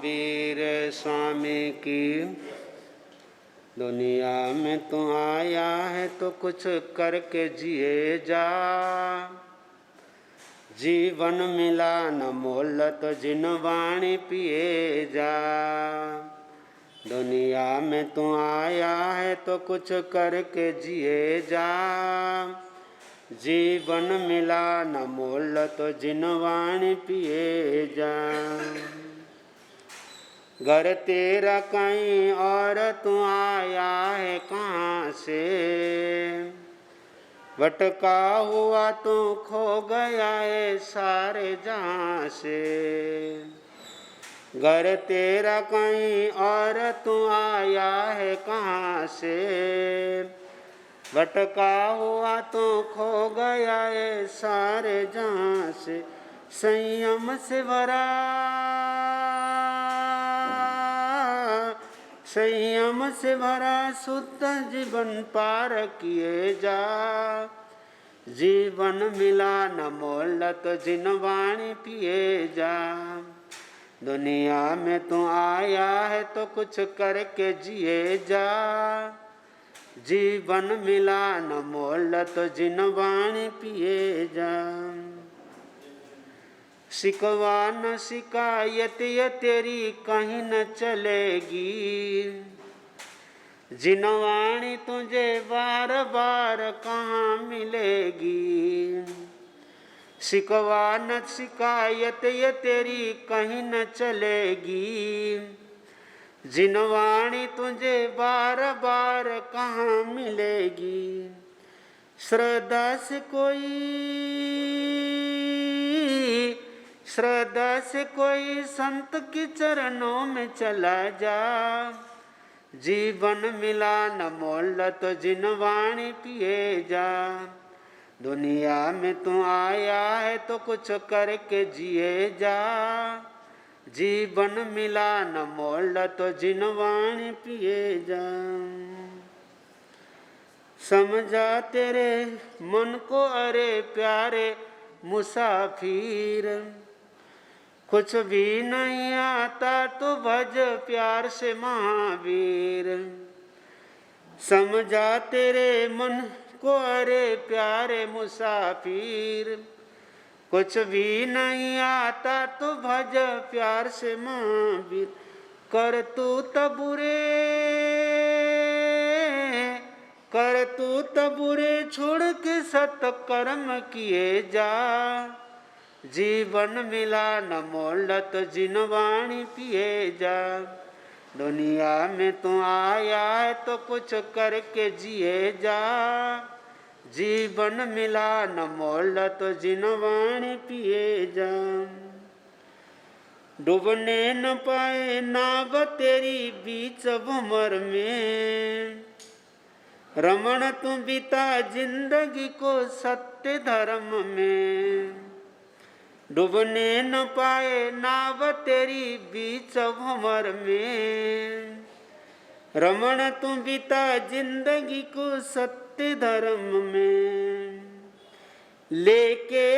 महावीर स्वामी की। दुनिया में तू आया है तो कुछ करके जिए जा। जीवन मिला न मोल तो जिन वाणी पिए जा। दुनिया में तू आया है तो कुछ करके जिए जा। जीवन मिला न मोल तो जिन वाणी पिए जा। घर तेरा कहीं और तू आया है कहाँ से। भटका हुआ तू खो गया है सारे जहाँ से। घर तेरा कहीं और तू आया है कहाँ से। भटका हुआ तो खो गया है सारे जहाँ से। संयम से भरा संयम से भरा शुद्ध जीवन पार किए जा। जीवन मिला न मोल तो जिन वाणी पिए जा। दुनिया में तू आया है तो कुछ करके जिए जा। जीवन मिला न मोल तो जिन वाणी पिए जा। शिकवा न शिकायत ये तेरी कहीं न चलेगी। जिन वाणी तुझे बार बार कहाँ मिलेगी। शिकवा न शिकायत ये तेरी कहीं न चलेगी। जिन वाणी तुझे बार बार कहाँ मिलेगी। श्रद्धा से कोई संत के चरणों में चला जा। जीवन मिला न मोल तो जिन वाणी पिए जा। दुनिया में तू आया है तो कुछ करके जिए जा। जीवन मिला न मोल तो जिन वाणी पिए जा। समझा तेरे मन को अरे प्यारे मुसाफिर। कुछ भी नहीं आता तो भज प्यार से महावीर। समझा तेरे मन को अरे प्यारे मुसाफिर। कुछ भी नहीं आता तो भज प्यार से महावीर। कर तू तबुरे छोड़ के सत्कर्म किए जा। जीवन मिला न मोल तो जिन वाणी पिए जा। दुनिया में तू आया है तो कुछ करके जिए जा। जीवन मिला न मोल तो जिन वाणी पिए जा। डूबने न पाए नाव तेरी बीच भंवर में। रमण तू बीता जिंदगी को सत्य धर्म में। डूबने न पाए नाव तेरी बीच भंवर में। रमण तू बीता जिंदगी को सत्य धर्म में। लेके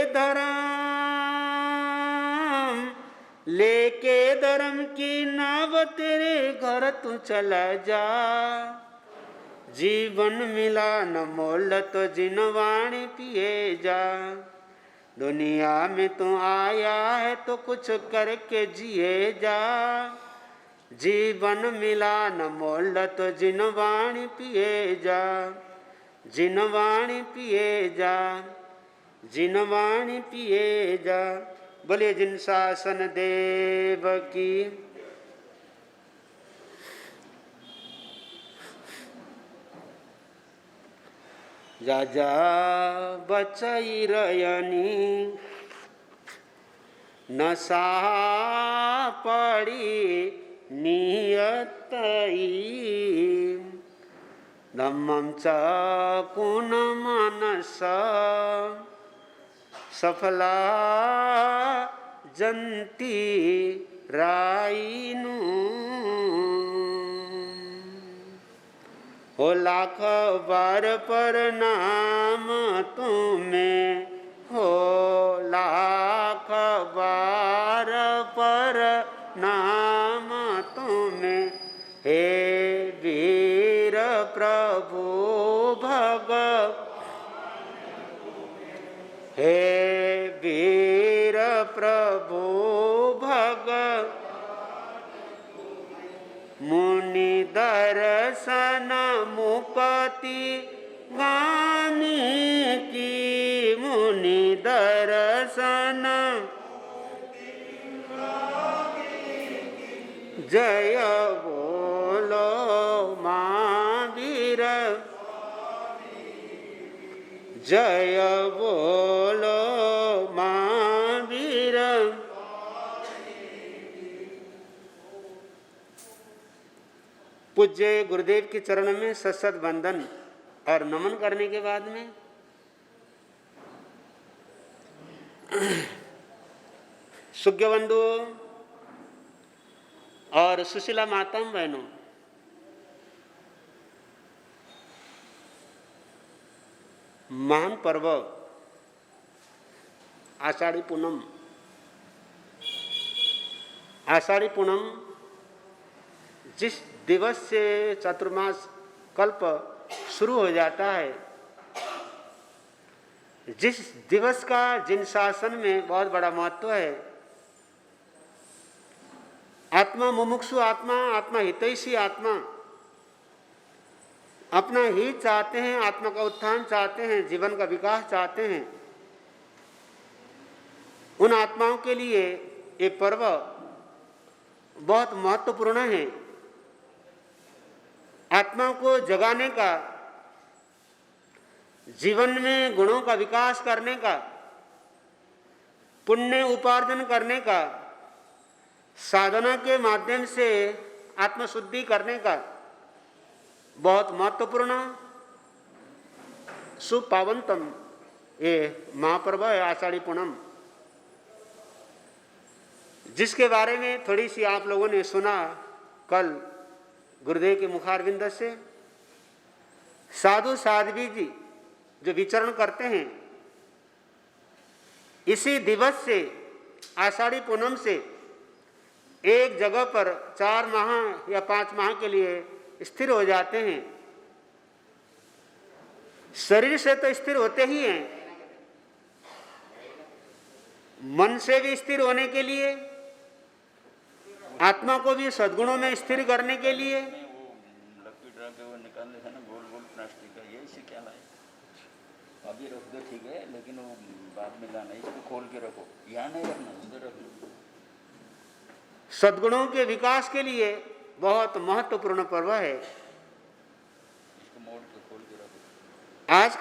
धर्म की नाव तेरे घर तू चला जा। जीवन मिला न मोल तो जिन वाणी पिए जा। दुनिया में तू आया है तो कुछ करके जिए जा। जीवन मिला न मोल तो जिन वाणी पिए जा। जिन वाणी पिए जा। जिन वाणी पिए जा। बोलिए जिन शासन देव की। जा जा बचई रयनी नशा पड़ी नियतई। धम्मं च कुन मनस सफला जंती राइनु। हो लाख बार प्रणाम तुम्हें। हो लाख बार प्रणाम वीर प्रभु भग मुनि दर्शन मुक्ति गामी की। मुनि दर्शन जय बोलो महावीर, जय बोलो महावीर। पूज्य गुरुदेव के चरण में सशत वंदन और नमन करने के बाद में सुज्ञ बंधु और सुशीला माताओं बहनों, महान पर्व आषाढ़ी पूनम। आषाढ़ी पूनम जिस दिवस से चतुर्मास कल्प शुरू हो जाता है, जिस दिवस का जिन शासन में बहुत बड़ा महत्व है, आत्मा मुमुक्षु आत्मा, आत्मा हितैषी आत्मा अपना हित चाहते हैं, आत्मा का उत्थान चाहते हैं, जीवन का विकास चाहते हैं। उन आत्माओं के लिए ये पर्व बहुत महत्वपूर्ण है। आत्मा को जगाने का, जीवन में गुणों का विकास करने का, पुण्य उपार्जन करने का, साधना के माध्यम से आत्मशुद्धि करने का बहुत महत्वपूर्ण सुपावनतम ये महापर्व है आषाढ़ी पूनम, जिसके बारे में थोड़ी सी आप लोगों ने सुना कल गुरुदेव के मुखारविंद से। साधु साध्वी जी जो विचरण करते हैं, इसी दिवस से आषाढ़ी पूनम से एक जगह पर 4 माह या 5 माह के लिए स्थिर हो जाते हैं। शरीर से तो स्थिर होते ही हैं, मन से भी स्थिर होने के लिए, आत्मा को भी सद्गुणों में स्थिर करने के लिए। निकालने था ना गोल गोल प्लास्टिक का, ये इसे क्या लाए? अभी रख दो ठीक है, लेकिन वो बाद में लाना, इसको खोल के रखो, यहाँ नहीं रखना, उधर रख लो। सद्गुणों के विकास के लिए बहुत महत्वपूर्ण पर्व है। इसको मोड़ के खोल के रखो। आज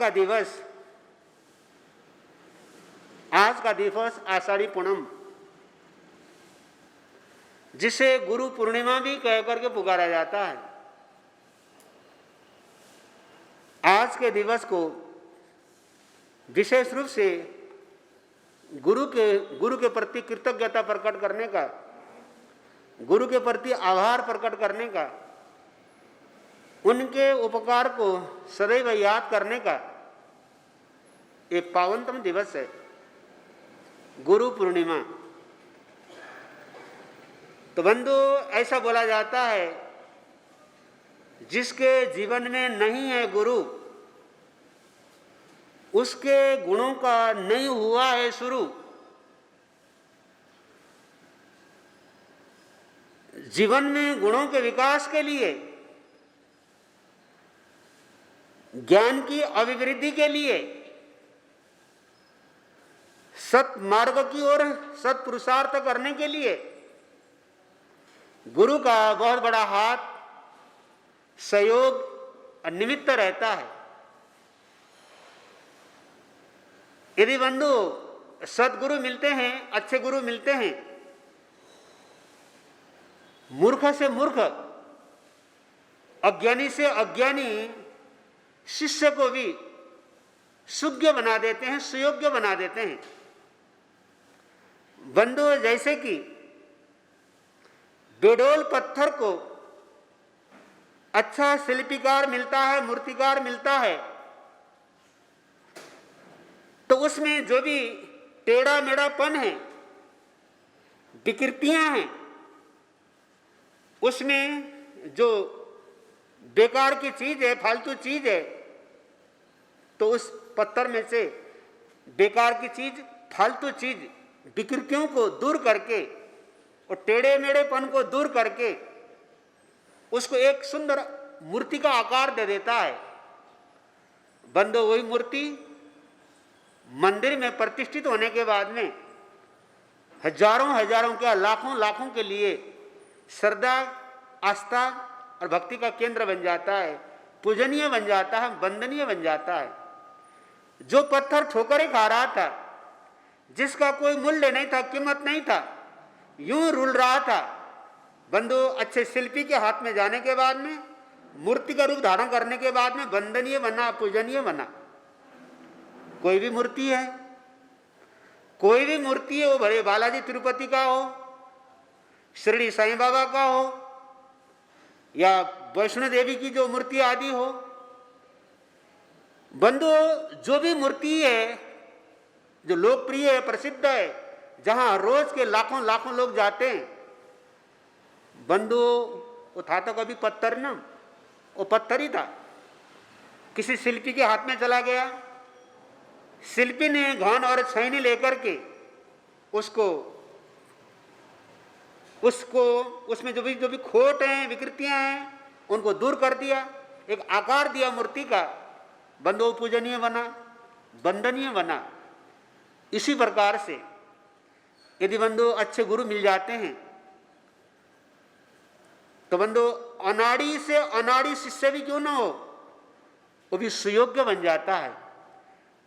का दिवस आषाढ़ी पूनम, जिसे गुरु पूर्णिमा भी कह करके पुकारा जाता है। आज के दिवस को विशेष रूप से गुरु के प्रति कृतज्ञता प्रकट करने का, गुरु के प्रति आभार प्रकट करने का, उनके उपकार को सदैव याद करने का एक पावनतम दिवस है गुरु पूर्णिमा। तो बंधु, ऐसा बोला जाता है जिसके जीवन में नहीं है गुरु, उसके गुणों का नहीं हुआ है शुरू। जीवन में गुणों के विकास के लिए, ज्ञान की अभिवृद्धि के लिए, सत मार्ग की ओर सत पुरुषार्थ करने के लिए गुरु का बहुत बड़ा हाथ, सहयोग और निमित्त रहता है। यदि बंधु सदगुरु मिलते हैं, अच्छे गुरु मिलते हैं, मूर्ख से मूर्ख, अज्ञानी से अज्ञानी शिष्य को भी सुज्ञ बना देते हैं, सुयोग्य बना देते हैं। बंधु, जैसे कि बेडोल पत्थर को अच्छा शिल्पीकार मिलता है, मूर्तिकार मिलता है, तो उसमें जो भी टेढ़ा मेढ़ापन है, विकृतियां हैं, उसमें जो बेकार की चीज है, फालतू चीज है, तो उस पत्थर में से बेकार की चीज फालतू चीज विकृतियों को दूर करके और टेढ़े मेढ़ेपन को दूर करके उसको एक सुंदर मूर्ति का आकार दे देता है। बंदो वही मूर्ति मंदिर में प्रतिष्ठित होने के बाद में हजारों हजारों क्या लाखों लाखों के लिए श्रद्धा, आस्था और भक्ति का केंद्र बन जाता है, पूजनीय बन जाता है, वंदनीय बन जाता है। जो पत्थर ठोकरें खा रहा था, जिसका कोई मूल्य नहीं था, कीमत नहीं था, यूं रुल रहा था, बंधु अच्छे शिल्पी के हाथ में जाने के बाद में, मूर्ति का रूप धारण करने के बाद में वंदनीय बना, पूजनीय बना। कोई भी मूर्ति है, कोई भी मूर्ति है, वो भले बालाजी तिरुपति का हो, शिरडी साईं बाबा का हो, या वैष्णो देवी की जो मूर्ति आदि हो, बंधु जो भी मूर्ति है जो लोकप्रिय है, प्रसिद्ध है, जहां रोज के लाखों लाखों लोग जाते हैं, बंधु वो था तो कभी पत्थर ना, वो पत्थर ही था। किसी शिल्पी के हाथ में चला गया, शिल्पी ने घन और छैनी लेकर के उसको उसमें जो भी खोट हैं, विकृतियां हैं, उनको दूर कर दिया, एक आकार दिया मूर्ति का, बंधु पूजनीय बना, वंदनीय बना। इसी प्रकार से यदि बंधु अच्छे गुरु मिल जाते हैं तो बंधु अनाड़ी से अनाड़ी शिष्य भी क्यों ना हो, वो भी सुयोग्य बन जाता है,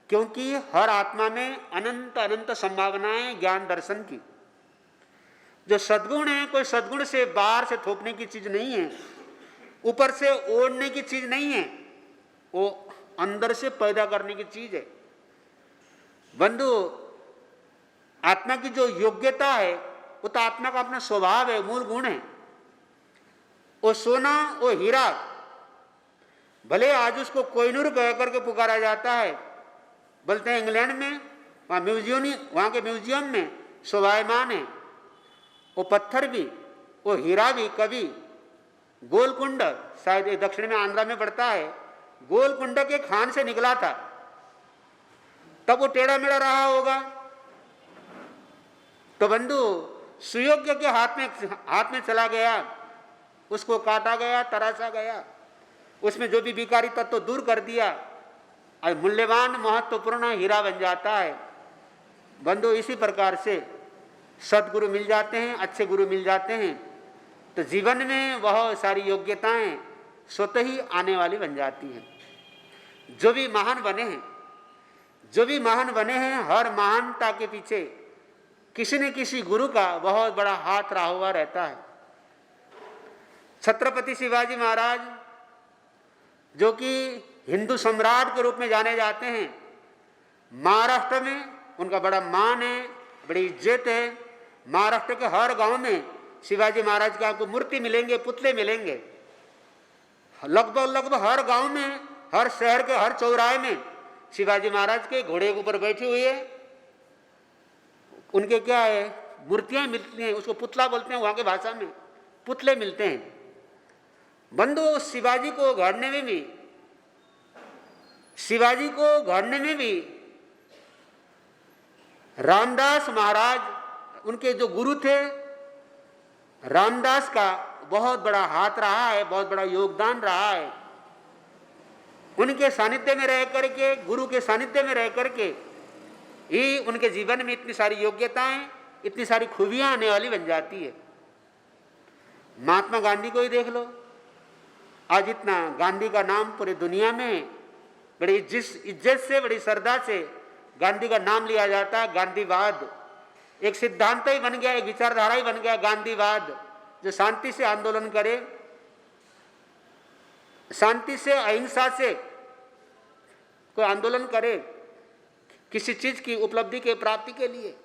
क्योंकि हर आत्मा में अनंत अनंत संभावनाएं ज्ञान दर्शन की। जो सद्गुण है, कोई सद्गुण से बाहर से थोपने की चीज नहीं है, ऊपर से ओढ़ने की चीज नहीं है, वो अंदर से पैदा करने की चीज है। बंधु आत्मा की जो योग्यता है वो तो आत्मा का अपना स्वभाव है, मूल गुण है। वो सोना, वो हीरा, भले आज उसको कोहिनूर कह करके पुकारा जाता है, बोलते हैं इंग्लैंड में वहां के म्यूजियम में शोभायमान है। वो पत्थर भी, वो हीरा भी कभी गोलकुंड, शायद ये दक्षिण में आंध्रा में पड़ता है, गोलकुंड के खान से निकला था, तब वो टेढ़ा मेढ़ा रहा होगा। तो बंधु सुयोग्य के हाथ में चला गया, उसको काटा गया, तराशा गया, उसमें जो भी विकारी तत्व दूर कर दिया, और मूल्यवान महत्वपूर्ण हीरा बन जाता है। बंधु इसी प्रकार से सदगुरु मिल जाते हैं, अच्छे गुरु मिल जाते हैं, तो जीवन में बहुत सारी योग्यताएं स्वतः ही आने वाली बन जाती हैं। जो भी महान बने हैं, हर महानता के पीछे किसी न किसी गुरु का बहुत बड़ा हाथ रहा हुआ रहता है। छत्रपति शिवाजी महाराज, जो कि हिंदू सम्राट के रूप में जाने जाते हैं, महाराष्ट्र में उनका बड़ा मान है, बड़ी इज्जत है। महाराष्ट्र के हर गांव में शिवाजी महाराज का आपको मूर्ति मिलेंगे, पुतले मिलेंगे। लगभग हर गांव में, हर शहर के हर चौराहे में शिवाजी महाराज के घोड़े के ऊपर बैठे हुए उनके क्या है, मूर्तियां मिलती हैं, उसको पुतला बोलते हैं वहां की भाषा में, पुतले मिलते हैं। बंधु शिवाजी को गढ़ने में भी रामदास महाराज, उनके जो गुरु थे, रामदास का बहुत बड़ा हाथ रहा है, बहुत बड़ा योगदान रहा है। उनके सानिध्य में रह करके, गुरु के सानिध्य में रह करके ही उनके जीवन में इतनी सारी योग्यताएं, इतनी सारी खूबियां आने वाली बन जाती है। महात्मा गांधी को ही देख लो, आज इतना गांधी का नाम पूरी दुनिया में बड़ी इज्जत से, बड़ी श्रद्धा से गांधी का नाम लिया जाता है। गांधीवाद एक सिद्धांत ही बन गया, एक विचारधारा ही बन गया गांधीवाद, जो शांति से आंदोलन करे, शांति से, अहिंसा से कोई आंदोलन करे किसी चीज की उपलब्धि के प्राप्ति के लिए,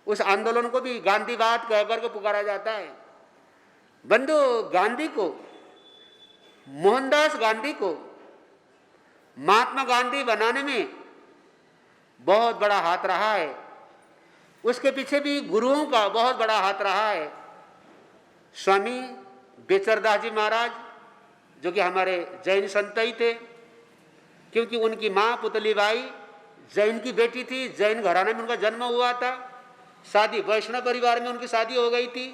उस आंदोलन को भी गांधीवाद कहकर के पुकारा जाता है। बंधु गांधी को, मोहनदास गांधी को महात्मा गांधी बनाने में बहुत बड़ा हाथ रहा है। उसके पीछे भी गुरुओं का बहुत बड़ा हाथ रहा है। स्वामी बेचरदास जी महाराज, जो कि हमारे जैन संत ही थे, क्योंकि उनकी माँ पुतलीबाई जैन की बेटी थी, जैन घराने में उनका जन्म हुआ था, शादी वैष्णव परिवार में उनकी शादी हो गई थी।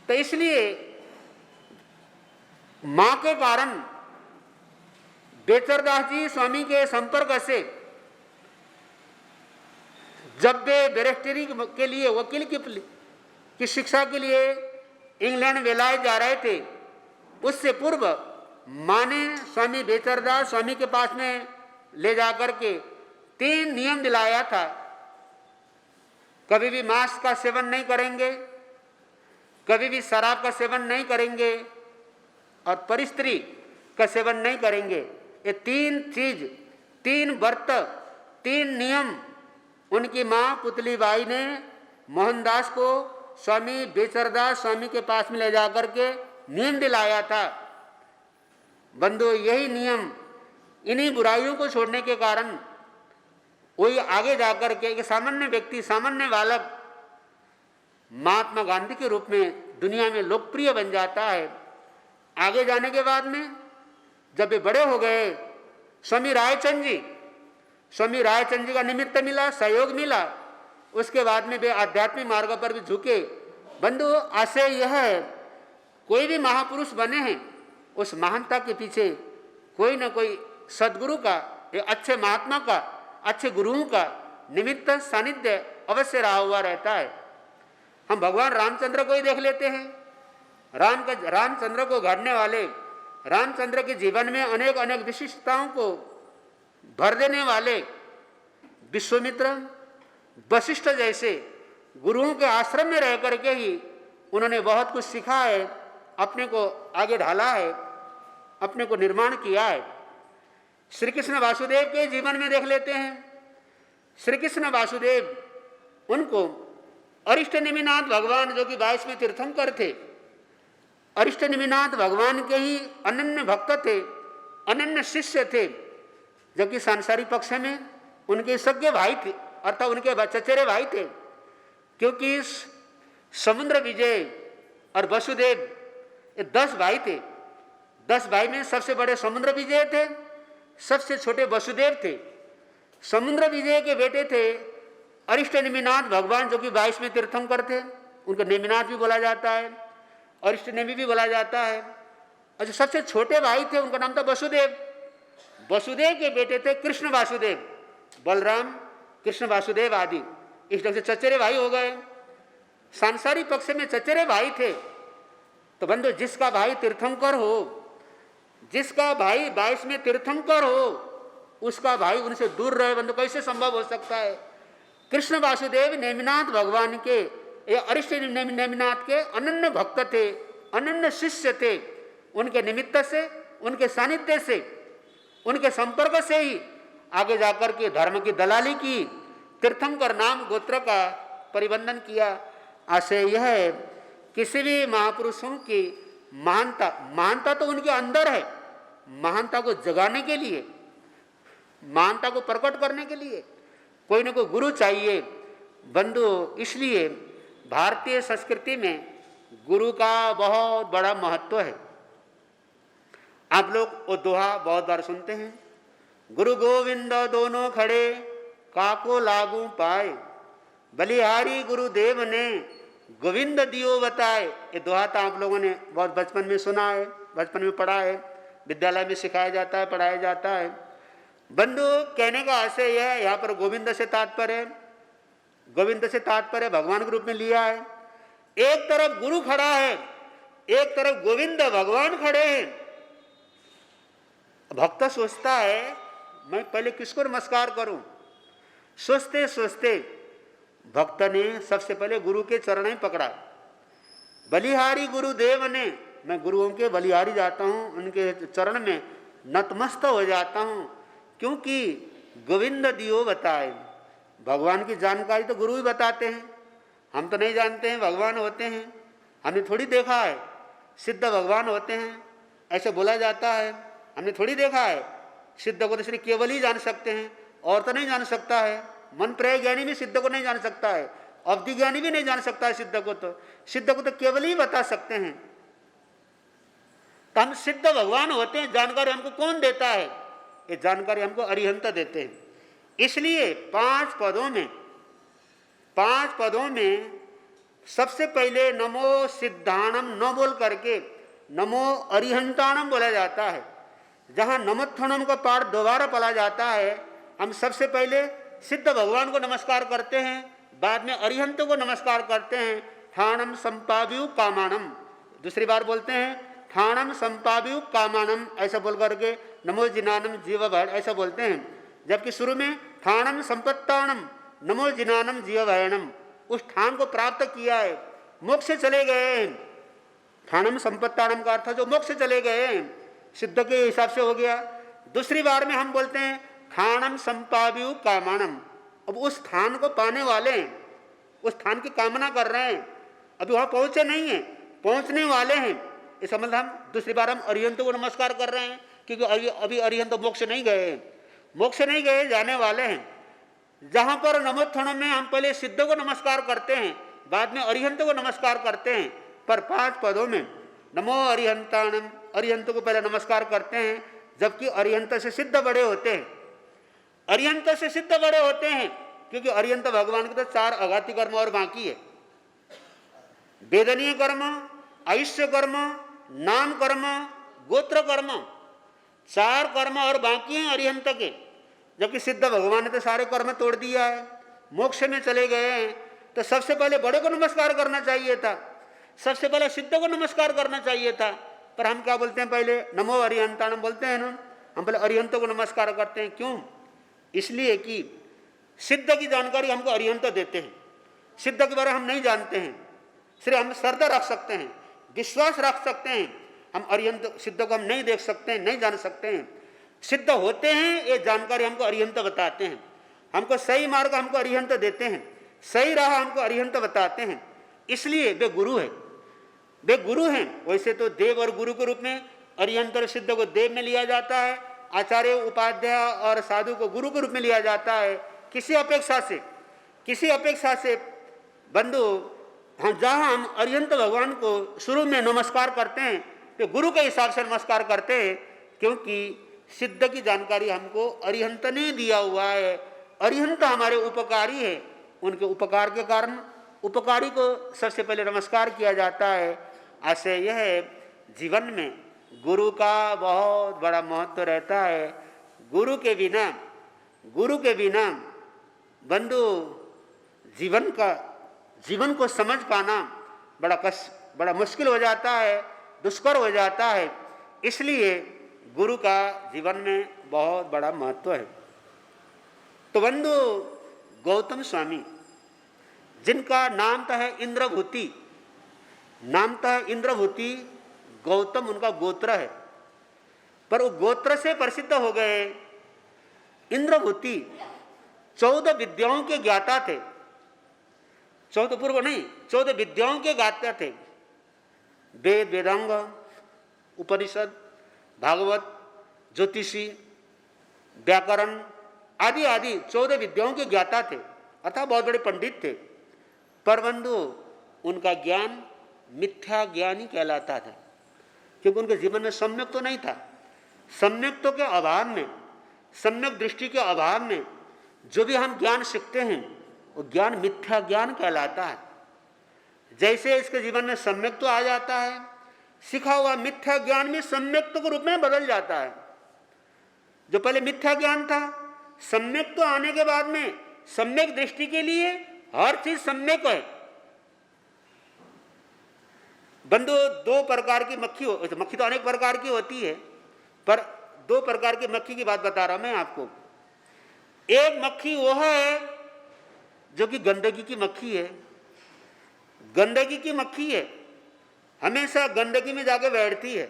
तो इसलिए मां के कारण बेचरदास जी स्वामी के संपर्क से जब वे बैरिस्टरी के लिए, वकील की शिक्षा के लिए इंग्लैंड वेलायत जा रहे थे, उससे पूर्व मां ने स्वामी बेचरदास स्वामी के पास में ले जाकर के 3 नियम दिलाया था। कभी भी मांस का सेवन नहीं करेंगे, कभी भी शराब का सेवन नहीं करेंगे और परिस्त्री का सेवन नहीं करेंगे। ये 3 चीज, 3 व्रत, 3 नियम उनकी मां पुतली बाई ने मोहनदास को स्वामी बेचरदास स्वामी के पास में ले जाकर के नियम दिलाया था। बंधु, यही नियम, इन्हीं बुराइयों को छोड़ने के कारण वही आगे जाकर के एक सामान्य व्यक्ति, सामान्य बालक महात्मा गांधी के रूप में दुनिया में लोकप्रिय बन जाता है। आगे जाने के बाद में जब वे बड़े हो गए, स्वामी रायचंद जी का निमित्त मिला, सहयोग मिला, उसके बाद में वे आध्यात्मिक मार्ग पर भी झुके। बंधु, आशय यह है, कोई भी महापुरुष बने हैं, उस महानता के पीछे कोई न कोई सदगुरु का, एक अच्छे महात्मा का, अच्छे गुरुओं का निमित्त सानिध्य अवश्य रहा हुआ रहता है। हम भगवान रामचंद्र को ही देख लेते हैं। रामचंद्र को गढ़ने वाले, रामचंद्र के जीवन में अनेक अनेक विशिष्टताओं को भर देने वाले विश्वामित्र, वशिष्ठ जैसे गुरुओं के आश्रम में रह करके ही उन्होंने बहुत कुछ सीखा है, अपने को आगे ढाला है, अपने को निर्माण किया है। श्री कृष्ण वासुदेव के जीवन में देख लेते हैं। श्री कृष्ण वासुदेव, उनको अरिष्ट नेमिनाथ भगवान, जो कि 22वें तीर्थंकर थे, अरिष्ट नेमिनाथ भगवान के ही अनन्य भक्त थे, अनन्य शिष्य थे, जबकि सांसारिक पक्ष में उनके सगे भाई थे, अर्थात उनके चचेरे भाई थे। क्योंकि समुद्र विजय और वसुदेव, ये 10 भाई थे। 10 भाई में सबसे बड़े समुद्र विजय थे, सबसे छोटे वसुदेव थे। समुद्र विजय के बेटे थे अरिष्ट नेमिनाथ भगवान, जो कि 22वें तीर्थंकर थे, उनको नेमिनाथ भी बोला जाता है, अरिष्ट नेमि भी बोला जाता है। और जो सबसे छोटे भाई थे, उनका नाम था वसुदेव। वसुदेव के बेटे थे कृष्ण वासुदेव, बलराम, कृष्ण वासुदेव आदि। इस ढंग से चचेरे भाई हो गए। सांसारिक पक्ष में चचेरे भाई थे। तो बंधु, जिसका भाई तीर्थंकर हो, जिसका भाई 22वें तीर्थंकर हो, उसका भाई उनसे दूर रहे, बंधु, कैसे संभव हो सकता है? कृष्ण वासुदेव नेमिनाथ भगवान के, अरिष्ट नेमिनाथ के अनन्य भक्त थे, अनन्य शिष्य थे। उनके निमित्त से, उनके सानिध्य से, उनके संपर्क से ही आगे जाकर के धर्म की दलाली की, तीर्थंकर नाम गोत्र का परिबंधन किया। आशय यह है, किसी भी महापुरुषों की महानता तो उनके अंदर है। महानता को जगाने के लिए, महानता को प्रकट करने के लिए कोई न कोई गुरु चाहिए। बंधु, इसलिए भारतीय संस्कृति में गुरु का बहुत बड़ा महत्व है। आप लोग वो दोहा बहुत बार सुनते हैं, गुरु गोविंद दोनों खड़े, काको लागू पाए, बलिहारी गुरुदेव ने गोविंद दियो बताए। ये दोहा तो आप लोगों ने बहुत बचपन में सुना है, बचपन में पढ़ा है, विद्यालय में सिखाया जाता है, पढ़ाया जाता है। बंधु, कहने का आशय यह है, यहाँ पर गोविंद से तात्पर्य, गोविंद से तात्पर्य भगवान के रूप में लिया है। एक तरफ गुरु खड़ा है, एक तरफ गोविंद भगवान खड़े हैं। भक्त सोचता है, मैं पहले किसको नमस्कार करूं? सोचते सोचते भक्त ने सबसे पहले गुरु के चरण ही पकड़ा। बलिहारी गुरुदेव ने, मैं गुरुओं के बलिहारी जाता हूं, उनके चरण में नतमस्त हो जाता हूं, क्योंकि गोविंद दियो बताए। भगवान की जानकारी तो गुरु ही बताते हैं, हम तो नहीं जानते हैं भगवान होते हैं, हमने थोड़ी देखा है। सिद्ध भगवान होते हैं ऐसे बोला जाता है, हमने थोड़ी देखा है। सिद्ध को तो श्री केवल ही जान सकते हैं, और तो नहीं जान सकता है। मन प्रेय ज्ञानी भी सिद्ध को नहीं जान सकता है, अवधि ज्ञानी भी नहीं जान सकता है सिद्ध को। तो सिद्ध को तो केवल ही बता सकते हैं। तो हम सिद्ध भगवान होते हैं, जानकारी हमको कौन देता है? ये जानकारी हमको अरिहंत देते हैं। इसलिए 5 पदों में सबसे पहले नमो सिद्धाणम न बोल करके नमो अरिहंताणम बोला जाता है। जहाँ नमोत्थनम का पाठ दोबारा पढ़ा जाता है, हम सबसे पहले सिद्ध भगवान को नमस्कार करते हैं, बाद में अरिहंत को नमस्कार करते हैं। ठाणम संपाव्यु कामाणम, दूसरी बार बोलते हैं ठाणम संपाव्यु कामाणम, ऐसा बोल करके नमो जिनानम जीव भय ऐसा बोलते हैं। जबकि शुरू में ठाणम संपत्ताणम नमो जिनानम जीव भयणम, उस ठान को प्राप्त किया है, मोक्ष से चले गए हैं। ठाणम संपत्ताणम का अर्थ जो मोक्ष से चले गए हैं, सिद्ध के हिसाब से हो गया। दूसरी बार में हम बोलते हैं ठाणम संपाव्यु कामाणम, अब उस स्थान को पाने वाले हैं, उस स्थान की कामना कर रहे हैं, अभी वहां पहुंचे नहीं है, पहुंचने वाले हैं। इस संबंध हम दूसरी बार हम अरिहंत को नमस्कार कर रहे हैं, क्योंकि अभी अरिहंत मोक्ष नहीं गए हैं, मोक्ष नहीं गए, जाने वाले हैं। जहां पर नमोत्थनम में हम पहले सिद्ध को नमस्कार करते हैं, बाद में अरिहंत को नमस्कार करते हैं, पर 5 पदों में नमो अरिहंताणम, अरिहंत को पहले नमस्कार करते हैं, जबकि अरिहंत से सिद्ध बड़े होते हैं। अरिहंत से सिद्ध बड़े होते हैं क्योंकि अरिहंत भगवान के तो 4 अघाती कर्म और बाकी है, वेदनीय कर्म, आयुष्य कर्म, नाम कर्म, गोत्र कर्म, 4 कर्म और बाकी हैं अरिहंत के। जबकि सिद्ध भगवान ने तो सारे कर्म तोड़ दिया है, मोक्ष में चले गए हैं। तो सबसे पहले बड़े को नमस्कार करना चाहिए था, सबसे पहले सिद्ध को नमस्कार करना चाहिए था, पर हम क्या बोलते हैं, पहले नमो अरिहंताणम बोलते हैं ना, हम पहले अरिहंत को नमस्कार करते हैं। क्यों? इसलिए कि सिद्ध की जानकारी हमको अरिहंत देते हैं, सिद्ध के बारे में हम नहीं जानते हैं, सिर्फ हम श्रद्धा रख सकते हैं, विश्वास रख सकते हैं, हम अरिहंत सिद्ध को हम नहीं देख सकते हैं, नहीं जान सकते हैं। सिद्ध होते हैं, ये जानकारी हमको अरिहंत बताते हैं, हमको सही मार्ग हमको अरिहंत देते हैं, सही राह हमको अरिहंत बताते हैं, इसलिए वे गुरु है, वे गुरु हैं। वैसे तो देव और गुरु के रूप में अरिहंत और सिद्ध को देव में लिया जाता है, आचार्य उपाध्याय और साधु को गुरु के रूप में लिया जाता है। किसी अपेक्षा से बंधु, हम जहाँ हम अरिहंत भगवान को शुरू में नमस्कार करते हैं तो गुरु के हिसाब से नमस्कार करते हैं, क्योंकि सिद्ध की जानकारी हमको अरिहंत ने दिया हुआ है। अरिहंत हमारे उपकारी है, उनके उपकार के कारण उपकारी को सबसे पहले नमस्कार किया जाता है। ऐसे यह जीवन में गुरु का बहुत बड़ा महत्व रहता है। गुरु के बिना बंधु जीवन को समझ पाना बड़ा मुश्किल हो जाता है, दुष्कर हो जाता है। इसलिए गुरु का जीवन में बहुत बड़ा महत्व है। तो बंधु, गौतम स्वामी जिनका नाम था है इंद्रभूति, गौतम उनका गोत्र है, पर वो गोत्र से प्रसिद्ध हो गए। इंद्रभूति 14 विद्याओं के ज्ञाता थे, 14 विद्याओं के ज्ञाता थे। वेद, वेदांग, उपनिषद, भागवत, ज्योतिषी, व्याकरण आदि 14 विद्याओं के ज्ञाता थे, अर्थात बहुत बड़े पंडित थे। पर बंधु, उनका ज्ञान मिथ्या ज्ञान ही कहलाता था, क्योंकि उनके जीवन में सम्यक तो नहीं था। सम्यक्तों के अभाव में, सम्यक दृष्टि के अभाव में जो भी हम ज्ञान सीखते हैं वो ज्ञान मिथ्या ज्ञान कहलाता है। जैसे इसके जीवन में सम्यक तो आ जाता है, सीखा हुआ मिथ्या ज्ञान में सम्यक्त के रूप में बदल जाता है। जो पहले मिथ्या ज्ञान था, सम्यक तो आने के बाद में सम्यक दृष्टि के लिए हर चीज सम्यक है। बंधु, 2 प्रकार की मक्खी तो अनेक प्रकार की होती है, पर 2 प्रकार की मक्खी की बात बता रहा मैं आपको। एक मक्खी वो है जो कि गंदगी की मक्खी है, गंदगी की मक्खी है, हमेशा गंदगी में जाके बैठती है।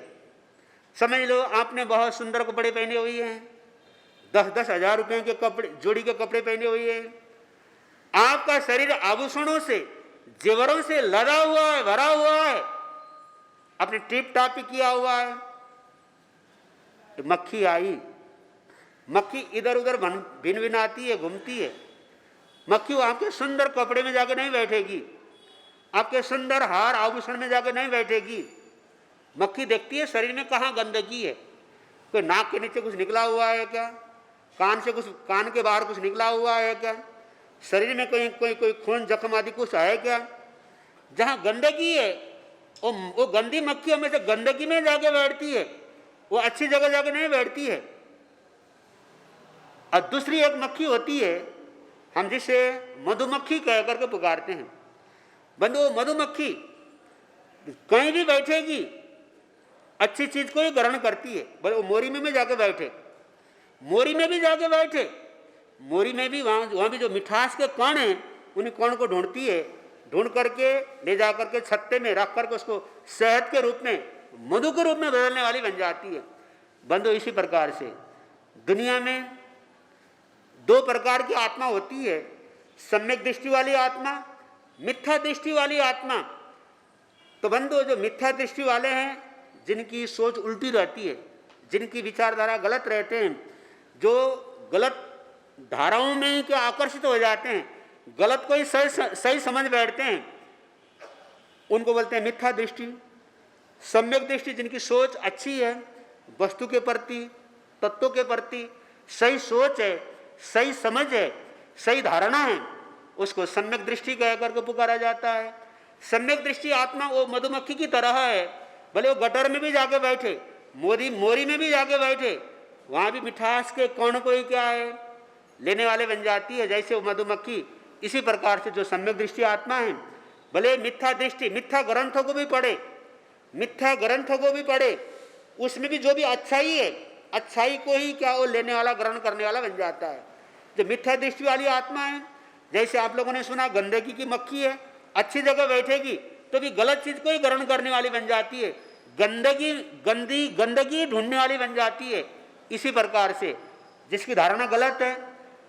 समझ लो, आपने बहुत सुंदर कपड़े पहने हुए हैं, 10-10 हजार रुपए के कपड़े, जोड़ी के कपड़े पहने हुए हैं, आपका शरीर आभूषणों से, जेवरों से लदा हुआ है, भरा हुआ है, आपने टिप टाप किया हुआ है। मक्खी आई, मक्खी इधर उधर भिन भिनाती है, घूमती है। मक्खी आपके सुंदर कपड़े में जाके नहीं बैठेगी, आपके सुंदर हार आभूषण में जाके नहीं बैठेगी। मक्खी देखती है शरीर में कहाँ गंदगी है, कोई नाक के नीचे कुछ निकला हुआ है क्या, कान के बाहर कुछ निकला हुआ है क्या, शरीर में कोई खून जख्म आदि कुछ है क्या। जहाँ गंदगी है वो गंदी मक्खी हमेशा गंदगी में जाके बैठती है, वो अच्छी जगह जाके नहीं बैठती है। और दूसरी एक मक्खी होती है, हम जिसे मधुमक्खी कह करके पुकारते हैं। बंधु, वो मधुमक्खी कहीं भी बैठेगी, अच्छी चीज को ही ग्रहण करती है। बोले वो मोरी में भी जाके बैठे, मोरी में भी जाके बैठे, मोरी में भी वहाँ भी जो मिठास के कण हैं उन कण को ढूंढती है, ढूंढ करके ले जा करके छत्ते में रख करके उसको शहद के रूप में, मधु के रूप में बदलने वाली बन जाती है। बंधु, इसी प्रकार से दुनिया में दो प्रकार की आत्मा होती है, सम्यक दृष्टि वाली आत्मा, मिथ्या दृष्टि वाली आत्मा। तो बंधु, जो मिथ्या दृष्टि वाले हैं, जिनकी सोच उल्टी रहती है, जिनकी विचारधारा गलत रहते हैं, जो गलत धाराओं में ही क्या आकर्षित हो जाते हैं, गलत को ही सही समझ बैठते हैं, उनको बोलते हैं मिथ्या दृष्टि। सम्यक दृष्टि, जिनकी सोच अच्छी है, वस्तु के प्रति, तत्वों के प्रति सही सोच है, सही समझ है, सही धारणा है, उसको सम्यक दृष्टि कह करके पुकारा जाता है। सम्यक दृष्टि आत्मा वो मधुमक्खी की तरह है, भले वो गटर में भी जाके बैठे, मोरी में भी जाके बैठे, वहां भी मिठास के कण को ही क्या है लेने वाले बन जाती है, जैसे वो मधुमक्खी। इसी प्रकार से जो सम्यक दृष्टि आत्मा है, भले मिथ्या दृष्टि, मिथ्या ग्रंथों को भी पढ़े, मिथ्या ग्रंथों को भी पढ़े, उसमें भी जो भी अच्छाई है, अच्छाई को ही क्या वो लेने वाला, ग्रहण करने वाला बन जाता है। जो मिथ्या दृष्टि वाली आत्मा है, जैसे आप लोगों ने सुना गंदगी की मक्खी है, अच्छी जगह बैठेगी तो भी गलत चीज को ही ग्रहण करने वाली बन जाती है, गंदगी ढूंढने वाली बन जाती है। इसी प्रकार से जिसकी धारणा गलत है,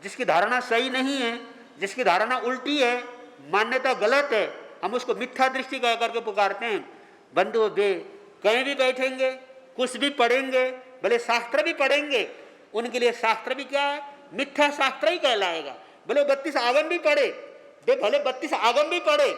जिसकी धारणा सही नहीं है, जिसकी धारणा उल्टी है, मान्यता गलत है, हम उसको मिथ्या दृष्टि कह करके पुकारते हैं। बंधु, वे कहीं भी बैठेंगे, कुछ भी पढ़ेंगे, भले शास्त्र भी पढ़ेंगे, उनके लिए शास्त्र भी क्या है, मिथ्या शास्त्र ही कहलाएगा। भले 32 आगम भी पढ़े, वे भले 32 आगम भी पढ़े,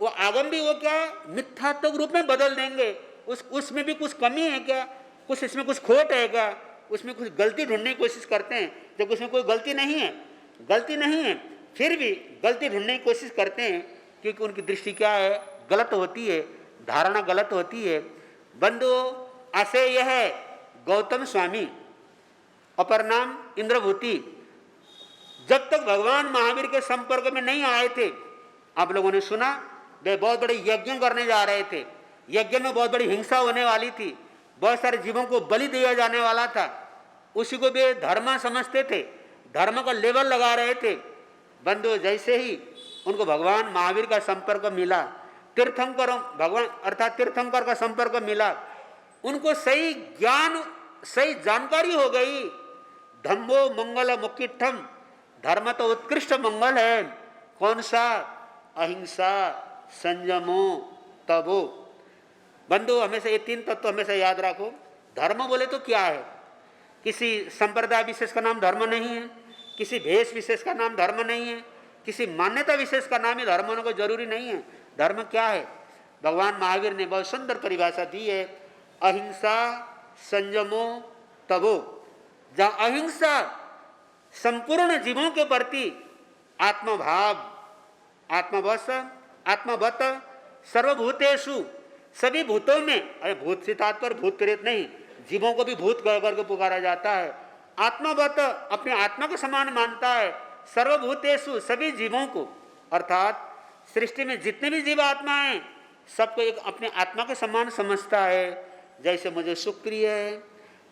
वो आगम भी वो क्या है मिथ्यात्व रूप में बदल देंगे। उसमें भी कुछ कमी है क्या, कुछ इसमें कुछ खोट है क्या, उसमें कुछ गलती ढूंढने की कोशिश करते हैं, जब उसमें कोई गलती नहीं है, गलती नहीं है, फिर भी गलती ढूंढने की कोशिश करते हैं, क्योंकि उनकी दृष्टि क्या है, गलत होती है, धारणा गलत होती है। बंधु, ऐसे यह है गौतम स्वामी, अपर नाम इंद्रभूति, जब तक भगवान महावीर के संपर्क में नहीं आए थे, आप लोगों ने सुना वे बहुत बड़े यज्ञ करने जा रहे थे, यज्ञ में बहुत बड़ी हिंसा होने वाली थी, बहुत सारे जीवों को बलि दिया जाने वाला था, उसी को वे धर्म समझते थे, धर्म का लेवल लगा रहे थे। बंधु, जैसे ही उनको भगवान महावीर का संपर्क मिला, तीर्थंकर भगवान अर्थात तीर्थंकर का संपर्क मिला, उनको सही ज्ञान, सही जानकारी हो गई। धम्मो मंगल मुक्तिठम, धर्म तो उत्कृष्ट मंगल है, कौन सा, अहिंसा, संयमो, तपो। बंधु, हमेशा ये 3 तत्व हमेशा याद रखो। धर्म बोले तो क्या है, किसी संप्रदाय विशेष का नाम धर्म नहीं है, किसी भेष विशेष का नाम धर्म नहीं है, किसी मान्यता विशेष का नाम ही धर्म होने को जरूरी नहीं है। धर्म क्या है, भगवान महावीर ने बहुत सुंदर परिभाषा दी है, अहिंसा, संयमो, तपो। जहाँ अहिंसा संपूर्ण जीवों के प्रति आत्मभाव, आत्मवत सर्वभूतेषु, सभी भूतों में, अरे भूत से तात्पर्य भूत प्रेत नहीं, जीवों को भी भूत कह करके पुकारा जाता है। आत्मवत, अपने आत्मा को समान मानता है, सर्वभूतेषु, सभी जीवों को, अर्थात सृष्टि में जितने भी जीव आत्मा हैं सबको एक अपने आत्मा के समान समझता है। जैसे मुझे सुख प्रिय है,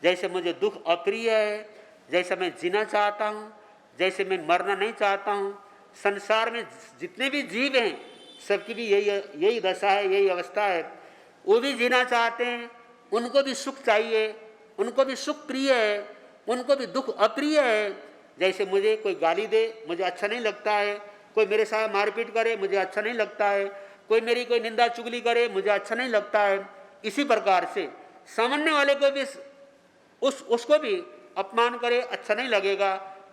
जैसे मुझे दुख अप्रिय है, जैसे मैं जीना चाहता हूँ, जैसे मैं मरना नहीं चाहता हूँ, संसार में जितने भी जीव हैं सबकी भी यही दशा है, यही अवस्था है। वो भी जीना चाहते हैं, उनको भी सुख चाहिए, उनको भी सुख प्रिय है, उनको भी दुख अप्रिय है। जैसे मुझे कोई गाली दे मुझे अच्छा नहीं लगता है, कोई मेरे साथ मारपीट करे मुझे अच्छा नहीं लगता है, कोई मेरी कोई निंदा चुगली करे मुझे अच्छा नहीं लगता है। इसी प्रकार से सामान्य वाले को भी उसको भी अपमान करे अच्छा नहीं लगेगा,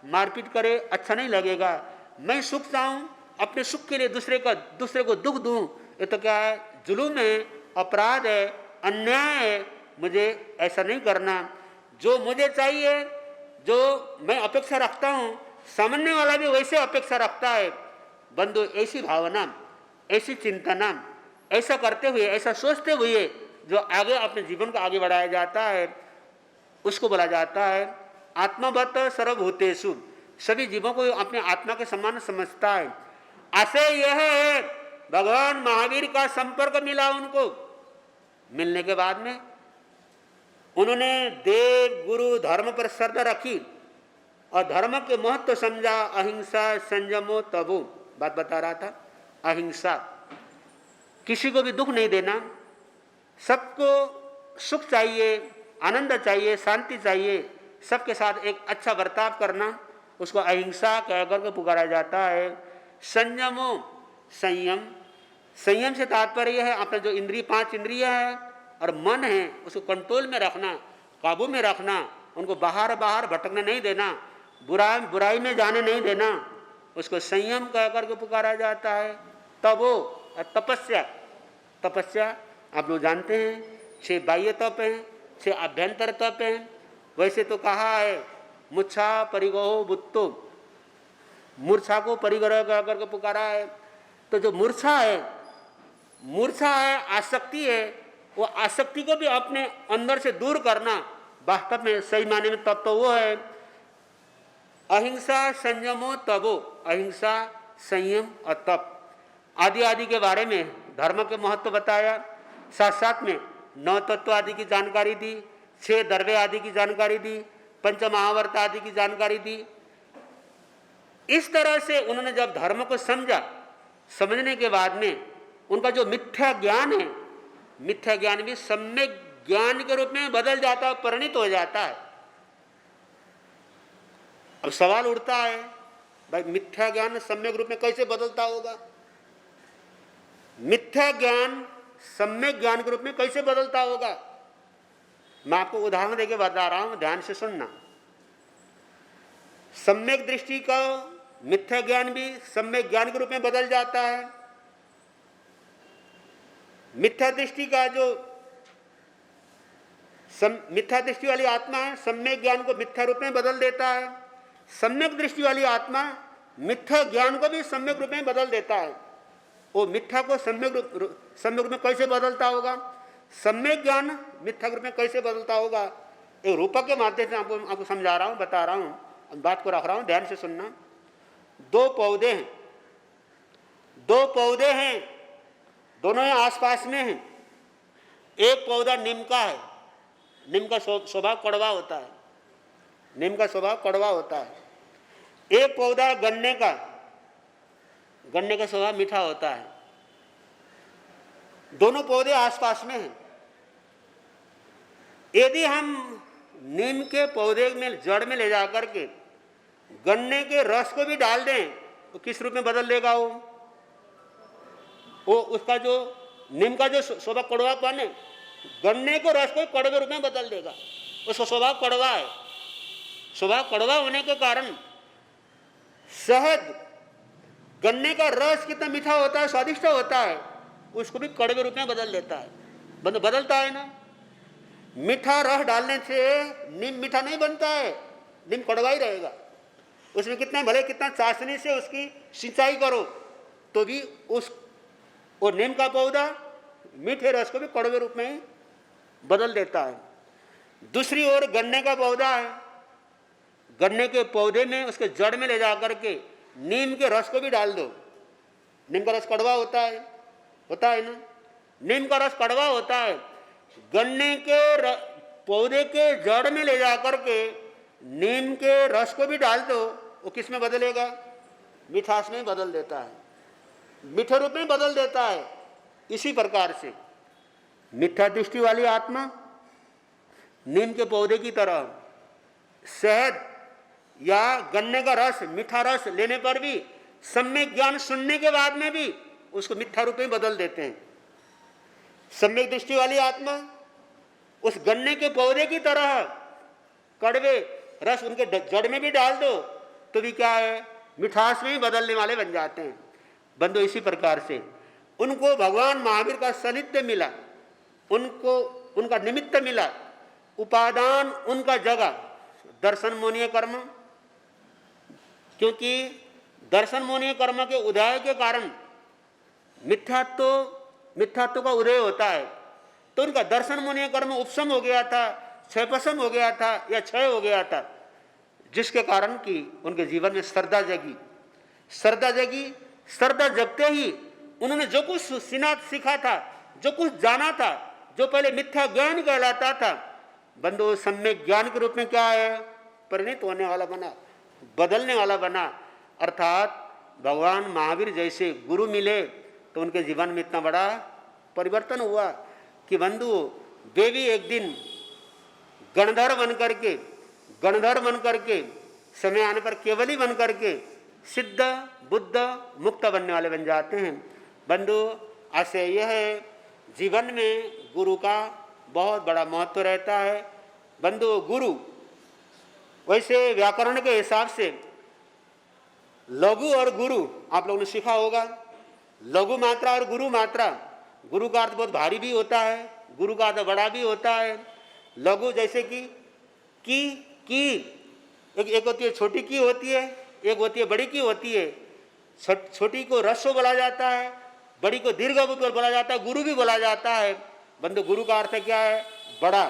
मारपीट करे अच्छा नहीं लगेगा। मैं सुख चाहूँ, अपने सुख के लिए दूसरे को दुख दूँ, ये तो क्या है, जुल्म है, अपराध है, अन्याय है। मुझे ऐसा नहीं करना। जो मुझे चाहिए जो मैं अपेक्षा रखता हूँ सामने वाला भी वैसे अपेक्षा रखता है। बंधु, ऐसी भावना, ऐसी चिंतना, ऐसा करते हुए, ऐसा सोचते हुए जो आगे अपने जीवन को आगे बढ़ाया जाता है उसको बोला जाता है आत्मवत सर्वभूतेषु। सभी जीवों को अपने आत्मा के समान समझता है। आशय यह है भगवान महावीर का संपर्क मिला उनको। मिलने के बाद में उन्होंने देव गुरु धर्म पर श्रद्धा रखी और धर्म के महत्व समझा। अहिंसा संयमो तबो, बात बता रहा था। अहिंसा, किसी को भी दुख नहीं देना, सबको सुख चाहिए, आनंद चाहिए, शांति चाहिए, सबके साथ एक अच्छा बर्ताव करना, उसको अहिंसा कहकर के पुकारा जाता है। संयमो, संयम, संयम से तात्पर्य है अपने जो इंद्रिय, 5 इंद्रियां है और मन है उसको कंट्रोल में रखना, काबू में रखना, उनको बाहर भटकने नहीं देना, बुराई में जाने नहीं देना, उसको संयम कह करके पुकारा जाता है। तपो, तपस्या, तपस्या आप लोग जानते हैं 6 बाह्य तप हैं, 6 आभ्यंतर तप हैं। वैसे तो कहा है मूर्छा परिगहो बुत्तो, मूर्छा को परिग्रह कह करके पुकारा है। तो जो मूर्छा है आसक्ति है, वो आसक्ति को भी अपने अंदर से दूर करना वास्तव में सही माने में तप तो वो है अहिंसा संयमो तबो। अहिंसा, संयम और तप आदि आदि के बारे में धर्म के महत्व बताया। साथ साथ में 9 तत्व आदि की जानकारी दी, 6 द्रव्य आदि की जानकारी दी, पंच महावर्त आदि की जानकारी दी। इस तरह से उन्होंने जब धर्म को समझा, समझने के बाद में उनका जो मिथ्या ज्ञान है, मिथ्या ज्ञान भी सम्यक ज्ञान के रूप में बदल जाता है, परिणित हो जाता है। अब सवाल उठता है, भाई मिथ्या ज्ञान सम्यक रूप में कैसे बदलता होगा? मिथ्या ज्ञान सम्यक ज्ञान के रूप में कैसे बदलता होगा? मैं आपको उदाहरण देके बता रहा हूं, ध्यान से सुनना। सम्यक दृष्टि का मिथ्या ज्ञान भी सम्यक ज्ञान के रूप में बदल जाता है। मिथ्या दृष्टि का जो मिथ्या दृष्टि वाली आत्मा है, सम्यक ज्ञान को मिथ्या रूप में बदल देता है। सम्यक दृष्टि वाली आत्मा मिथ्या ज्ञान को भी सम्यक रूप में बदल देता है। वो मिथ्या को सम्यक रूप में कैसे बदलता होगा? सम्यक ज्ञान मिथ्या रूप में कैसे बदलता होगा? एक रूपक के माध्यम से आपको समझा रहा हूं, बता रहा हूं, बात को रख रहा हूं, ध्यान से सुनना। 2 पौधे हैं, 2 पौधे हैं, दोनों ही आसपास में हैं। एक पौधा नीम का है, नीम का स्वभाव कड़वा होता है, नीम का स्वभाव कड़वा होता है। एक पौधा गन्ने का, गन्ने का स्वभाव मीठा होता है। दोनों पौधे आसपास में हैं। यदि हम नीम के पौधे में जड़ में ले जाकर के गन्ने के रस को भी डाल दें तो किस रूप में बदल देगा? वो उसका जो नीम का जो स्वभाव कड़वापन है, गन्ने को रस को कड़वे रूप में बदल देगा। उसका स्वभाव कड़वा है। स्वभाव कड़वा होने के कारण शहद, गन्ने का रस कितना मीठा होता है, स्वादिष्ट होता है, उसको भी कड़वे रूप में बदल देता है। बदलता है ना। मीठा रस डालने से नीम मीठा नहीं बनता है, नीम कड़वा ही रहेगा। उसमें कितना चाशनी से उसकी सिंचाई करो तो भी वो नीम का पौधा मीठे रस को भी कड़वे रूप में ही बदल देता है। दूसरी ओर गन्ने का पौधा है, गन्ने के पौधे में उसके जड़ में ले जाकर के नीम के रस को भी डाल दो। नीम का रस कड़वा होता है ना। नीम का रस कड़वा होता है। गन्ने के पौधे के जड़ में ले जाकर के नीम के रस को भी डाल दो, वो किस में बदलेगा? मिठास में बदल देता है, मीठे रूप में बदल देता है। इसी प्रकार से मिथ्या दृष्टि वाली आत्मा नीम के पौधे की तरह शहद या गन्ने का रस, मीठा रस लेने पर भी, सम्यक ज्ञान सुनने के बाद में भी उसको मिथ्या रूप में बदल देते हैं। सम्यक दृष्टि वाली आत्मा उस गन्ने के पौधे की तरह कड़वे रस उनके जड़ में भी डाल दो तो भी क्या है? मिठास में ही बदलने वाले बन जाते हैं। बंधु, इसी प्रकार से उनको भगवान महावीर का सानिध्य मिला, उनको उनका निमित्त मिला, उपादान उनका जगह, दर्शन मोनीय कर्म, क्योंकि दर्शन मोनीय कर्म के उदय के कारण मिथ्यात्व का उदय होता है। तो उनका दर्शन मोनीय कर्म उपशम हो गया था, क्षयपशम हो गया था या क्षय हो गया था, जिसके कारण कि उनके जीवन में श्रद्धा जगी। श्रद्धा जगते ही उन्होंने जो कुछ सीखा था, जो कुछ जाना था, जो पहले मिथ्या ज्ञान कहलाता था, बंधु सम्यक ज्ञान के रूप में क्या है, परिणित होने वाला बना, बदलने वाला बना। अर्थात भगवान महावीर जैसे गुरु मिले तो उनके जीवन में इतना बड़ा परिवर्तन हुआ कि बंधु वे भी एक दिन गणधर बन करके समय आने पर केवली बन करके सिद्ध बुद्ध मुक्त बनने वाले बन जाते हैं। बंधु आशय यह है, जीवन में गुरु का बहुत बड़ा महत्व रहता है। बंधु गुरु, वैसे व्याकरण के हिसाब से लघु और गुरु आप लोगों ने सीखा होगा, लघु मात्रा और गुरु मात्रा। गुरु का अर्थ बहुत भारी भी होता है, गुरु का अर्थ बड़ा भी होता है। लघु जैसे कि एक होती है छोटी की होती है, एक होती है बड़ी की होती है। छोटी को रस्व बोला जाता है, बड़ी को दीर्घ बोला जाता है, गुरु भी बोला जाता है। बंधु गुरु का अर्थ क्या है, बड़ा।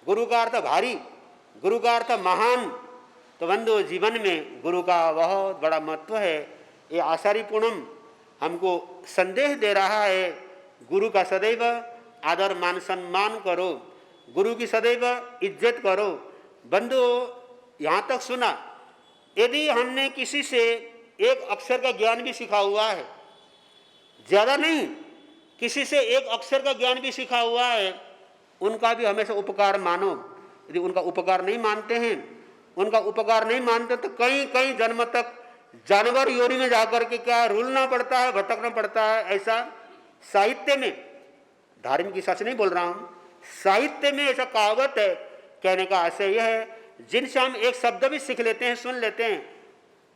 गुरु का अर्थ भारी, गुरु का अर्थ महान। तो बंधु जीवन में गुरु का बहुत बड़ा महत्व है। ये आचार्य पूर्णम हमको संदेश दे रहा है, गुरु का सदैव आदर मान सम्मान करो, गुरु की सदैव इज्जत करो। बंधु यहाँ तक सुना, यदि हमने किसी से एक अक्षर का ज्ञान भी सीखा हुआ है, ज़्यादा नहीं, किसी से एक अक्षर का ज्ञान भी सीखा हुआ है, उनका भी हमेशा उपकार मानो। यदि उनका उपकार नहीं मानते हैं, तो कई जन्म तक जानवर योनि में जाकर के क्या रुलना पड़ता है, भटकना पड़ता है। ऐसा साहित्य में, धार्मिक हिसाब से नहीं बोल रहा हूँ, साहित्य में ऐसा कहावत है। कहने का आशय यह है, जिनसे हम एक शब्द भी सीख लेते हैं, सुन लेते हैं,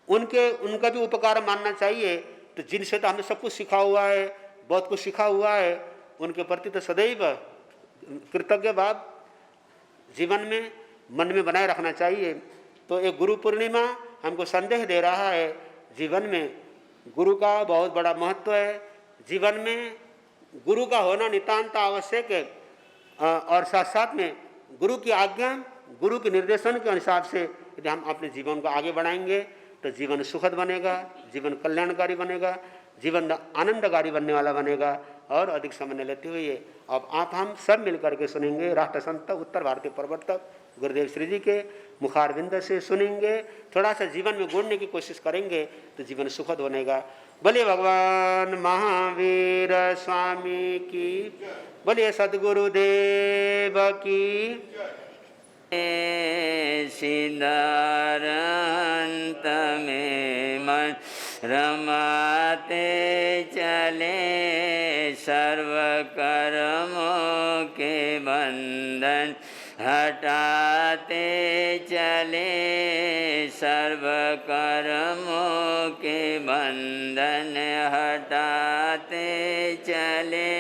उनका भी उपकार मानना चाहिए। तो जिनसे तो हमने सब कुछ सीखा हुआ है, बहुत कुछ सीखा हुआ है, उनके प्रति तो सदैव कृतज्ञ भाव जीवन में मन में बनाए रखना चाहिए। तो एक गुरु पूर्णिमा हमको संदेश दे रहा है, जीवन में गुरु का बहुत बड़ा महत्व है। जीवन में गुरु का होना नितांत आवश्यक है, और साथ साथ में गुरु की आज्ञा, गुरु के निर्देशन के हिसाब से यदि हम अपने जीवन को आगे बढ़ाएंगे तो जीवन सुखद बनेगा, जीवन कल्याणकारी बनेगा, जीवन आनंदकारी बनने वाला बनेगा। और अधिक समय न लेते हुए अब आप हम सब मिलकर के सुनेंगे राष्ट्र संत उत्तर भारतीय प्रवर्तक गुरुदेव श्री जी के मुखारविंद से सुनेंगे, थोड़ा सा जीवन में जोड़ने की कोशिश करेंगे तो जीवन सुखद बनेगा। बोलिए भगवान महावीर स्वामी की, बोलिए सद्गुरुदेव की। सिद्धारंत में मन रमाते चले, सर्व कर्मों के बंधन हटाते चले, सर्व कर्मों के बंधन हटाते चले।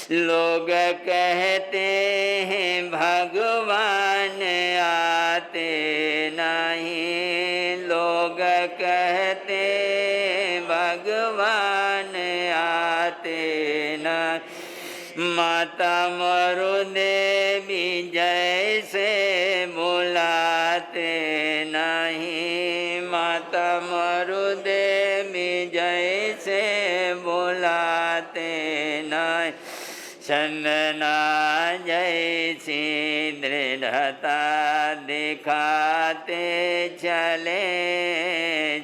लोग कहते हैं भगवान आते नहीं, लोग कहते भगवान आते नहीं। माता मरुदेवी जैसे बुलाते नहीं, माता मरुदेवी जैसे बुलाते नहीं। चंदना जैसी दृढ़ता दिखाते चले,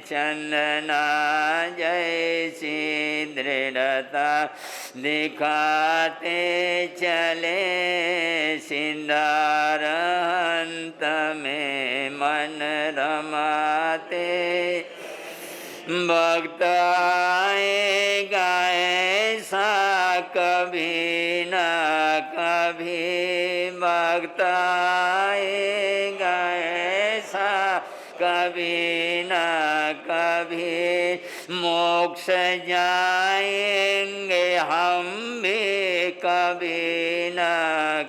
चंदना जैसी दृढ़ता दिखाते चले। सिद्धारहंत में मन रमाते, भक्त आएगा ऐसा कभी न कभी, भक्त आएगा ऐसा कभी न कभी। मोक्ष जाएंगे हम भी कभी न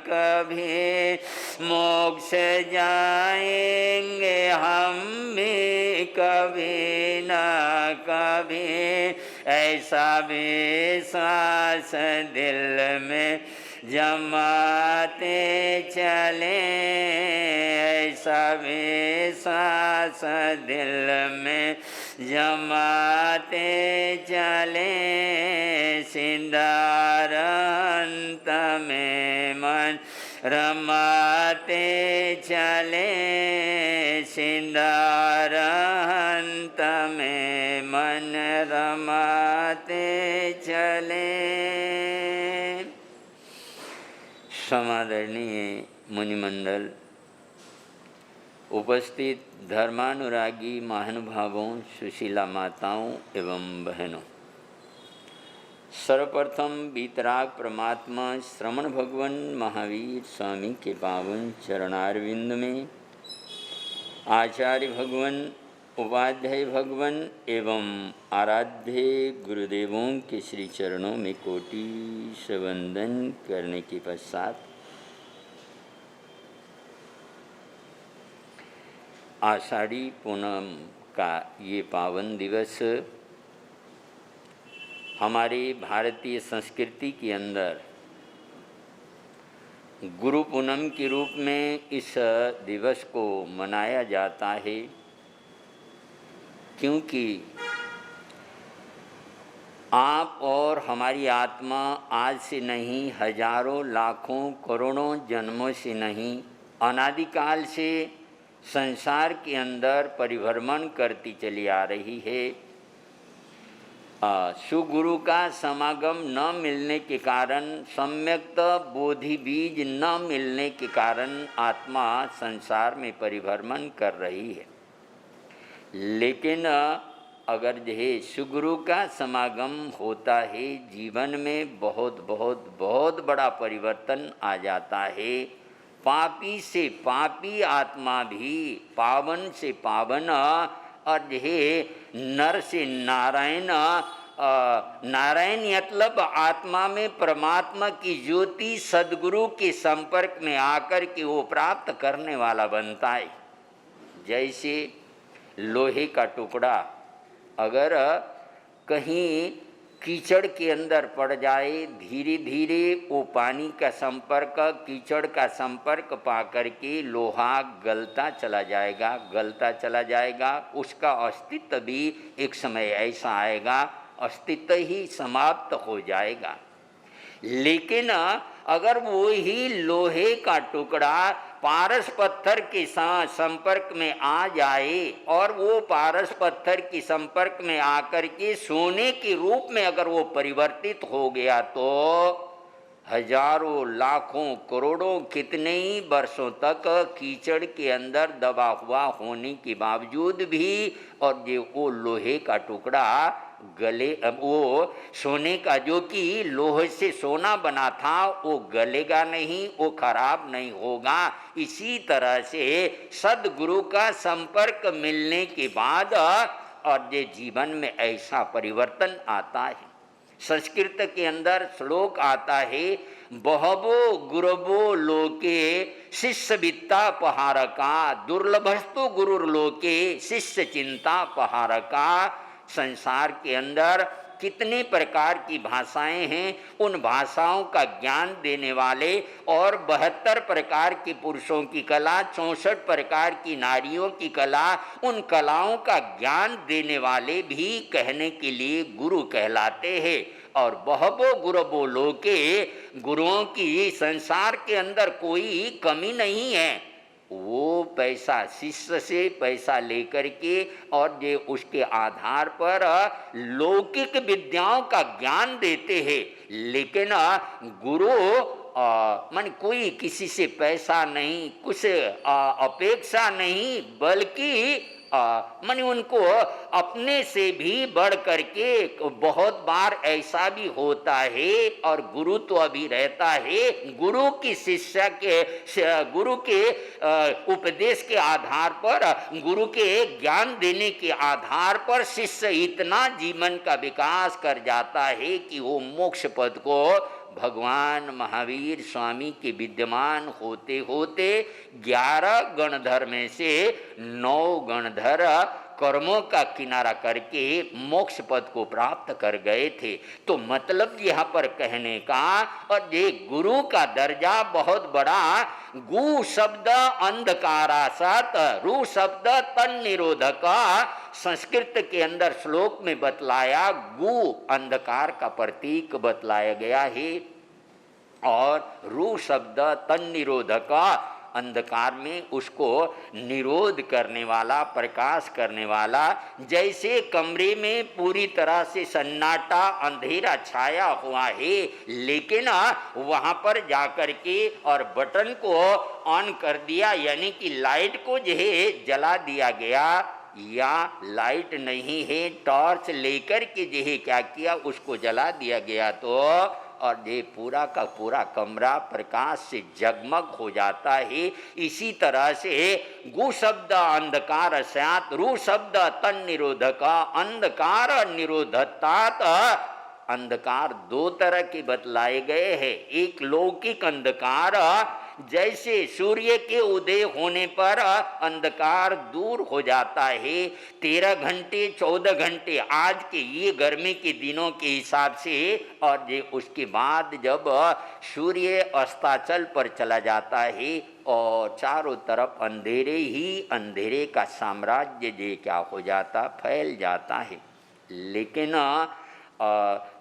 कभी, मोक्ष जाएंगे हम भी कभी न कभी, ऐसा विश्वास दिल में जमाते चले, ऐसा विश्वास दिल में जमाते चले, सिद्धारंत में मन रमाते चले, सिद्धारंत में मन रमाते चले। समादरणीय मुनिमंडल, उपस्थित धर्मानुरागी महानुभावों, सुशीला माताओं एवं बहनों, सर्वप्रथम वीतराग परमात्मा श्रमण भगवान महावीर स्वामी के पावन चरणारविंद में आचार्य भगवान, उपाध्याय भगवान एवं आराध्य गुरुदेवों के श्री चरणों में कोटि से वंदन करने के पश्चात आषाढ़ी पूनम का ये पावन दिवस हमारे भारतीय संस्कृति के अंदर गुरु पूनम के रूप में इस दिवस को मनाया जाता है, क्योंकि आप और हमारी आत्मा आज से नहीं, हजारों लाखों करोड़ों जन्मों से नहीं, अनादिकाल से संसार के अंदर परिभ्रमण करती चली आ रही है। सुगुरु का समागम न मिलने के कारण, सम्यक्त बोधि बीज न मिलने के कारण आत्मा संसार में परिभ्रमण कर रही है। लेकिन अगर जो सुगुरु का समागम होता है, जीवन में बहुत बहुत बहुत बड़ा परिवर्तन आ जाता है। पापी से पापी आत्मा भी पावन से पावन, और जो नर से नारायण, नारायण मतलब आत्मा में परमात्मा की ज्योति सद्गुरु के संपर्क में आकर के वो प्राप्त करने वाला बनता है। जैसे लोहे का टुकड़ा अगर कहीं कीचड़ के अंदर पड़ जाए, धीरे धीरे वो पानी का संपर्क, कीचड़ का संपर्क पा करके लोहा गलता चला जाएगा, गलता चला जाएगा। उसका अस्तित्व भी एक समय ऐसा आएगा, अस्तित्व ही समाप्त हो जाएगा। लेकिन अगर वो ही लोहे का टुकड़ा पारस पत्थर के साथ संपर्क में आ जाए और वो पारस पत्थर के संपर्क में आकर के सोने के रूप में अगर वो परिवर्तित हो गया, तो हजारों लाखों करोड़ों कितने ही वर्षों तक कीचड़ के अंदर दबा हुआ होने के बावजूद भी, और जो वो लोहे का टुकड़ा गले, वो सोने का जो कि लोहे से सोना बना था, वो गलेगा नहीं, वो खराब नहीं होगा। इसी तरह से सद्गुरु का संपर्क मिलने के बाद और ये जीवन में ऐसा परिवर्तन आता है। संस्कृत के अंदर श्लोक आता है, बहवो गुरवो लोके शिष्य वित्तापहारका, दुर्लभस्तु गुरुर्लोके शिष्य चिंतापहारका। संसार के अंदर कितने प्रकार की भाषाएं हैं, उन भाषाओं का ज्ञान देने वाले और 72 प्रकार के पुरुषों की कला, 64 प्रकार की नारियों की कला, उन कलाओं का ज्ञान देने वाले भी कहने के लिए गुरु कहलाते हैं। और बहवो गुरवो लोके, गुरुओं की संसार के अंदर कोई कमी नहीं है। वो पैसा शिष्य से पैसा लेकर के और ये उसके आधार पर लौकिक विद्याओं का ज्ञान देते हैं। लेकिन गुरु मन कोई किसी से पैसा नहीं, कुछ अपेक्षा नहीं, बल्कि मन उनको अपने से भी बढ़ करके, बहुत बार ऐसा भी होता है। और गुरु तो अभी रहता है, गुरु की शिष्य के, गुरु के उपदेश के आधार पर, गुरु के ज्ञान देने के आधार पर शिष्य इतना जीवन का विकास कर जाता है कि वो मोक्ष पद को भगवान महावीर स्वामी के विद्यमान होते होते 11 गणधर में से 9 गणधर कर्मों का किनारा करके मोक्ष पद को प्राप्त कर गए थे। तो मतलब यहाँ पर कहने का, और ये गुरु का दर्जा बहुत बड़ा। गु शब्द अंधकारासत, रु शब्द तन निरोधक, संस्कृत के अंदर श्लोक में बतलाया गु अंधकार का प्रतीक बतलाया गया है, और रु शब्द तन निरोधक, अंधकार में उसको निरोध करने वाला, प्रकाश करने वाला। जैसे कमरे में पूरी तरह से सन्नाटा अंधेरा छाया हुआ है, लेकिन वहाँ पर जाकर के और बटन को ऑन कर दिया, यानी कि लाइट को जो है जला दिया गया, या लाइट नहीं है टॉर्च लेकर के जो है क्या किया, उसको जला दिया गया, तो और ये पूरा का पूरा कमरा प्रकाश से जगमग हो जाता है। इसी तरह से गु शब्द अंधकार स्यात्, रु शब्द तन निरोधक, अंधकार निरोधतात। अंधकार 2 तरह के बतलाए गए हैं। एक लौकिक अंधकार, जैसे सूर्य के उदय होने पर अंधकार दूर हो जाता है, 13 घंटे 14 घंटे आज के ये गर्मी के दिनों के हिसाब से, और ये उसके बाद जब सूर्य अस्ताचल पर चला जाता है और चारों तरफ अंधेरे ही अंधेरे का साम्राज्य जे क्या हो जाता, फैल जाता है। लेकिन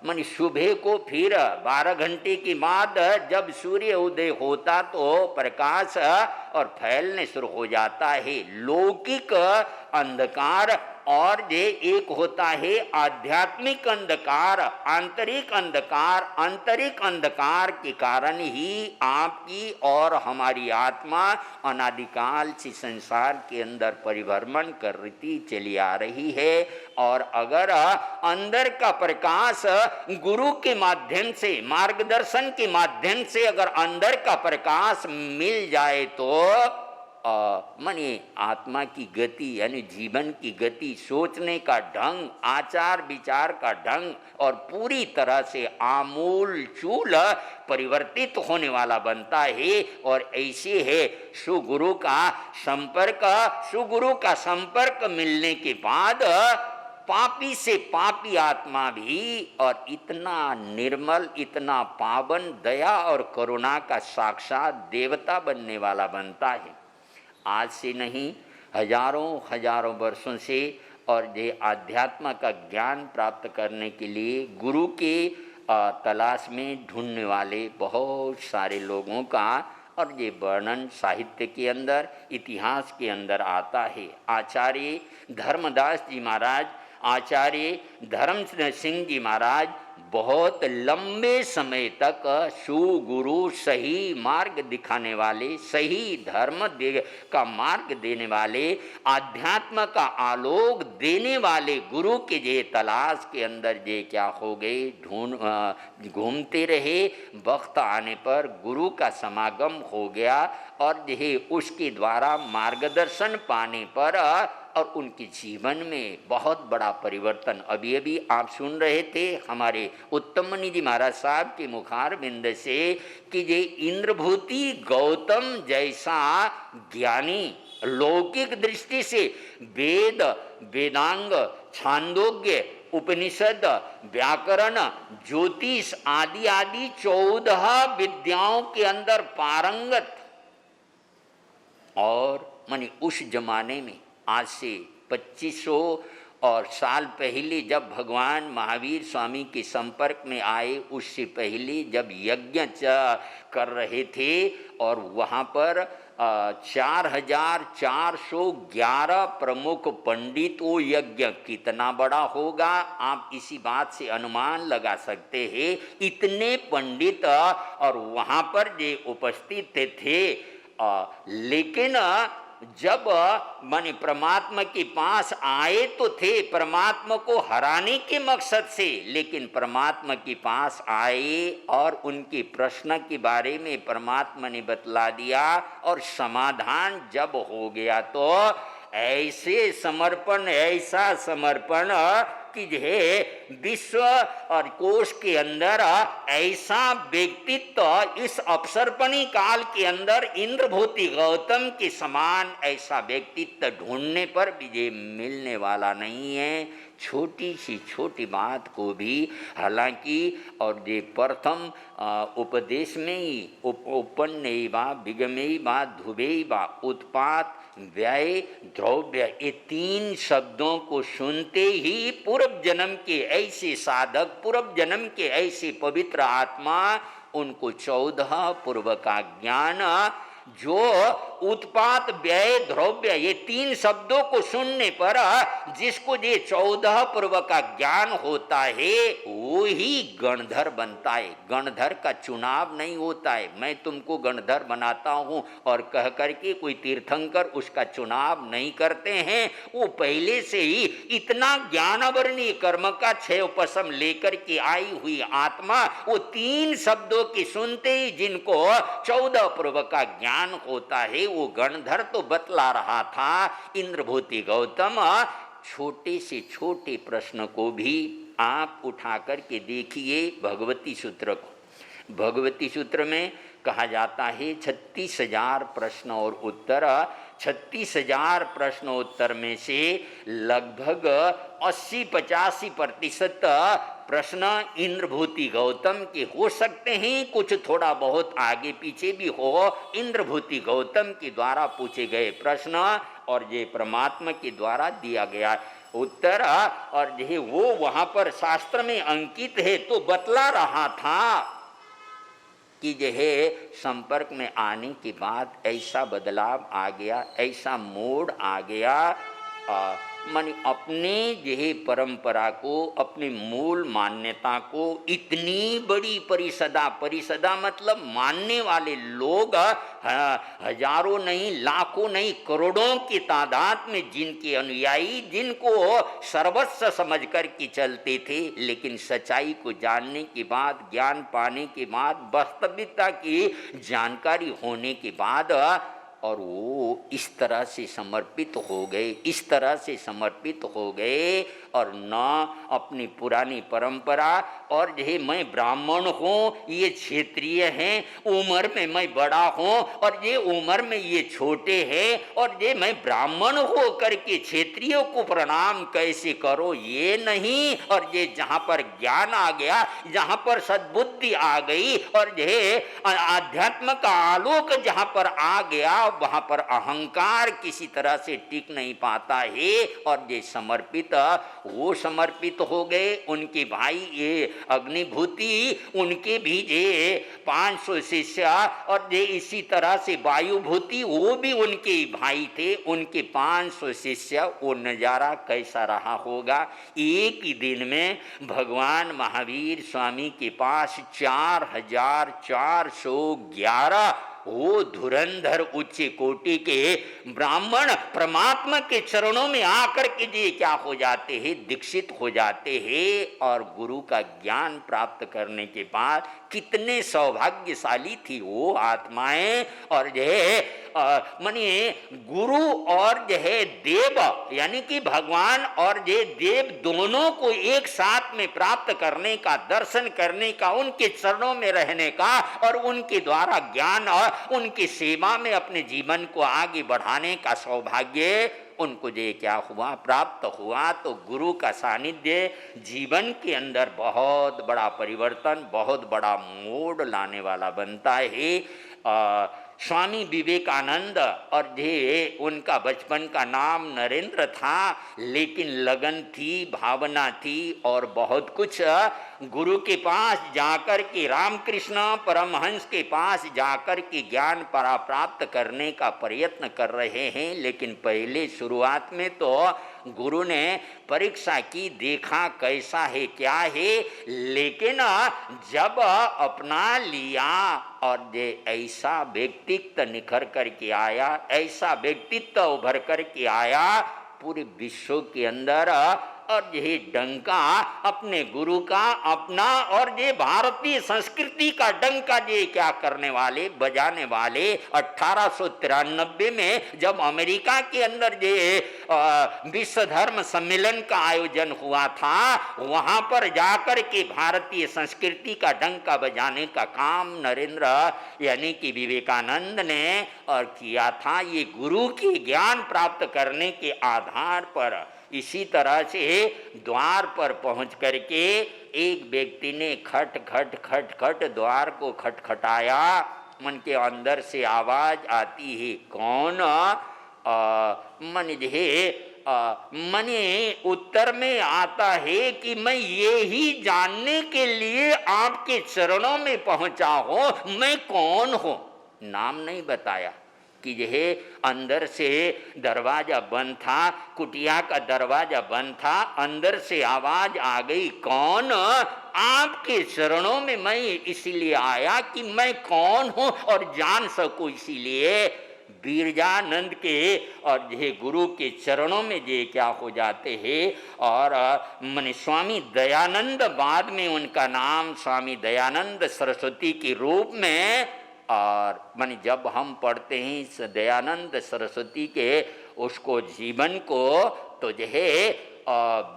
मानी सुबह को फिर 12 घंटे के बाद जब सूर्य उदय होता तो प्रकाश और फैलने शुरू हो जाता है। लौकिक अंधकार, और ये एक होता है आध्यात्मिक अंधकार, आंतरिक अंधकार। आंतरिक अंधकार के कारण ही आपकी और हमारी आत्मा अनादिकाल से संसार के अंदर परिभ्रमण करती चली आ रही है। और अगर अंदर का प्रकाश गुरु के माध्यम से, मार्गदर्शन के माध्यम से अगर अंदर का प्रकाश मिल जाए तो माने आत्मा की गति, यानी जीवन की गति, सोचने का ढंग, आचार विचार का ढंग और पूरी तरह से आमूल चूल परिवर्तित होने वाला बनता है। और ऐसे है सुगुरु का संपर्क मिलने के बाद पापी से पापी आत्मा भी और इतना निर्मल, इतना पावन, दया और करुणा का साक्षात देवता बनने वाला बनता है। आज से नहीं, हजारों वर्षों से। और ये आध्यात्म का ज्ञान प्राप्त करने के लिए गुरु के तलाश में ढूंढने वाले बहुत सारे लोगों का, और ये वर्णन साहित्य के अंदर, इतिहास के अंदर आता है। आचार्य धर्मदास जी महाराज, आचार्य धर्म सिंह जी महाराज बहुत लंबे समय तक सुगुरु, सही मार्ग दिखाने वाले, सही धर्म का मार्ग देने वाले, आध्यात्म का आलोक देने वाले गुरु के जे तलाश के अंदर जे क्या हो गए, घूमते रहे। वक्त आने पर गुरु का समागम हो गया और यह उसके द्वारा मार्गदर्शन पाने पर और उनके जीवन में बहुत बड़ा परिवर्तन। अभी आप सुन रहे थे हमारे उत्तममणि जी महाराज साहब के मुखार बिंद से कि ये इंद्रभूति गौतम जैसा ज्ञानी, लौकिक दृष्टि से वेद, वेदांग, छांदोग्य, उपनिषद, व्याकरण, ज्योतिष आदि 14 विद्याओं के अंदर पारंगत, और माने उस जमाने में आज से 2500 और साल पहले जब भगवान महावीर स्वामी के संपर्क में आए, उससे पहले जब यज्ञ कर रहे थे और वहाँ पर 4411 प्रमुख पंडित, वो यज्ञ कितना बड़ा होगा आप इसी बात से अनुमान लगा सकते हैं। इतने पंडित और वहाँ पर जो उपस्थित थे, लेकिन जब माने परमात्मा के पास आए तो थे परमात्मा को हराने के मकसद से, लेकिन परमात्मा के पास आए और उनके प्रश्न के बारे में परमात्मा ने बतला दिया और समाधान जब हो गया तो ऐसा समर्पण कि जो है विश्व और कोश के अंदर ऐसा व्यक्तित्व इस अपसर्पणी काल के अंदर इंद्रभूति गौतम के समान ऐसा व्यक्तित्व ढूंढने पर भी ये मिलने वाला नहीं है। छोटी सी छोटी बात को भी हालांकि और ये प्रथम उपदेश में ही उपन्नयवा विगमयवा ध्रुवैवा उत्पात व्यय द्रव्य ये तीन शब्दों को सुनते ही पूर्व जन्म के ऐसे साधक, पूर्व जन्म के ऐसे पवित्र आत्मा, उनको 14 पूर्व का ज्ञान, जो उत्पात व्यय द्रव्य ये तीन शब्दों को सुनने पर जिसको ये 14 पूर्व का ज्ञान होता है वो ही गणधर बनता है। गणधर का चुनाव नहीं होता है, मैं तुमको गणधर बनाता हूँ और कह करके कोई तीर्थंकर उसका चुनाव नहीं करते हैं। वो पहले से ही इतना ज्ञानवर्णीय कर्म का क्षय उपशम लेकर के आई हुई आत्मा, वो तीन शब्दों की सुनते ही जिनको 14 पूर्व का ज्ञान होता है वो गणधर तो बतला रहा था इंद्रभूति गौतम। छोटे से छोटे प्रश्न को भी आप उठा कर के देखिए भगवती सूत्र को। भगवती सूत्र में कहा जाता है 36,000 प्रश्न और उत्तर। 36,000 प्रश्नोत्तर में से लगभग 80-85% प्रश्न इंद्रभूति गौतम के हो सकते हैं, कुछ थोड़ा बहुत आगे पीछे भी हो। इंद्रभूति गौतम के द्वारा पूछे गए प्रश्न और ये परमात्मा के द्वारा दिया गया उत्तर, और ये वो वहाँ पर शास्त्र में अंकित है तो बतला रहा था कि जो है संपर्क में आने के बाद ऐसा बदलाव आ गया, ऐसा मोड़ आ गया। माने अपने जो है परंपरा को, अपनी मूल मान्यता को इतनी बड़ी परिषदा मतलब मानने वाले लोग हजारों नहीं, लाखों नहीं, करोड़ों की तादाद में जिनके अनुयायी, जिनको सर्वस्व समझ कर के चलते थे, लेकिन सच्चाई को जानने के बाद, ज्ञान पाने के बाद, वास्तविकता की जानकारी होने के बाद और वो इस तरह से समर्पित हो गए, इस तरह से समर्पित हो गए और न अपनी पुरानी परंपरा और जो है मैं ब्राह्मण हूँ, ये क्षेत्रीय हैं, उम्र में मैं बड़ा हूँ और ये उम्र में ये छोटे हैं और ये मैं ब्राह्मण हो करके क्षेत्रीयों को प्रणाम कैसे करो, ये नहीं। और ये जहाँ पर ज्ञान आ गया, जहाँ पर सद्बुद्धि आ गई और ये आध्यात्म का आलोक जहाँ पर आ गया, वहाँ पर अहंकार किसी तरह से टिक नहीं पाता है और ये समर्पित, वो समर्पित हो गए। उनके भाई ये अग्निभूति, उनके भी ये 500 शिष्य और ये इसी तरह से वायुभूति, वो भी उनके भाई थे, उनके 500 शिष्य। वो नज़ारा कैसा रहा होगा। एक ही दिन में भगवान महावीर स्वामी के पास 4,411 वो धुरंधर उच्च कोटि के ब्राह्मण परमात्मा के चरणों में आकर के ये क्या हो जाते हैं, दीक्षित हो जाते हैं और गुरु का ज्ञान प्राप्त करने के बाद कितने सौभाग्यशाली थी वो आत्माएं। और जो है माने गुरु और जो है देव, यानी कि भगवान और ये देव दोनों को एक साथ में प्राप्त करने का, दर्शन करने का, उनके चरणों में रहने का और उनके द्वारा ज्ञान और उनकी सेवा में अपने जीवन को आगे बढ़ाने का सौभाग्य उनको ये क्या हुआ, प्राप्त हुआ। तो गुरु का सानिध्य जीवन के अंदर बहुत बड़ा परिवर्तन, बहुत बड़ा मोड़ लाने वाला बनता है। स्वामी विवेकानंद और ये उनका बचपन का नाम नरेंद्र था, लेकिन लगन थी, भावना थी और बहुत कुछ गुरु के पास जाकर के, रामकृष्ण परमहंस के पास जाकर के ज्ञान प्राप्त करने का प्रयत्न कर रहे हैं। लेकिन पहले शुरुआत में तो गुरु ने परीक्षा की, देखा कैसा है क्या है, लेकिन जब अपना लिया और ये ऐसा व्यक्तित्व निखर करके आया, ऐसा व्यक्तित्व उभर करके आया, पूरे विश्व के अंदर और ये डंका अपने गुरु का अपना और ये भारतीय संस्कृति का डंका ये क्या करने वाले बजाने वाले 1893 में जब अमेरिका के अंदर ये विश्व धर्म सम्मेलन का आयोजन हुआ था, वहां पर जाकर के भारतीय संस्कृति का डंका बजाने का काम नरेंद्र यानी कि विवेकानंद ने और किया था। ये गुरु की ज्ञान प्राप्त करने के आधार पर इसी तरह से द्वार पर पहुंच करके एक व्यक्ति ने खट खट खट खट द्वार को खटखटाया। मन के अंदर से आवाज आती है, कौन? मने उत्तर में आता है कि मैं ये ही जानने के लिए आपके चरणों में पहुंचा हूं, मैं कौन हूं। नाम नहीं बताया कि यह अंदर से दरवाजा बंद था, कुटिया का दरवाजा बंद था, अंदर से आवाज आ गई, कौन? आपके चरणों में मैं इसीलिए आया कि मैं कौन हूं और जान सकूं। इसीलिए बीरजानंद के और ये गुरु के चरणों में ये क्या हो जाते हैं। और मन स्वामी दयानंद, बाद में उनका नाम स्वामी दयानंद सरस्वती के रूप में, और मन जब हम पढ़ते हैं इस दयानंद सरस्वती के उसको जीवन को, तो यह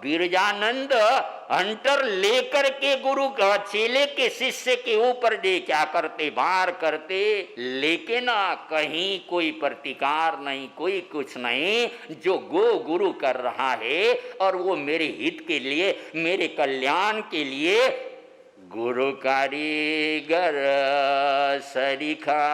बीरजानंद हंटर लेकर के गुरु का चेले के शिष्य के ऊपर दे क्या करते, वार करते, लेकिन कहीं कोई प्रतिकार नहीं, कोई कुछ नहीं। जो गुरु कर रहा है और वो मेरे हित के लिए, मेरे कल्याण के लिए, गुरु कारीगर सरीखा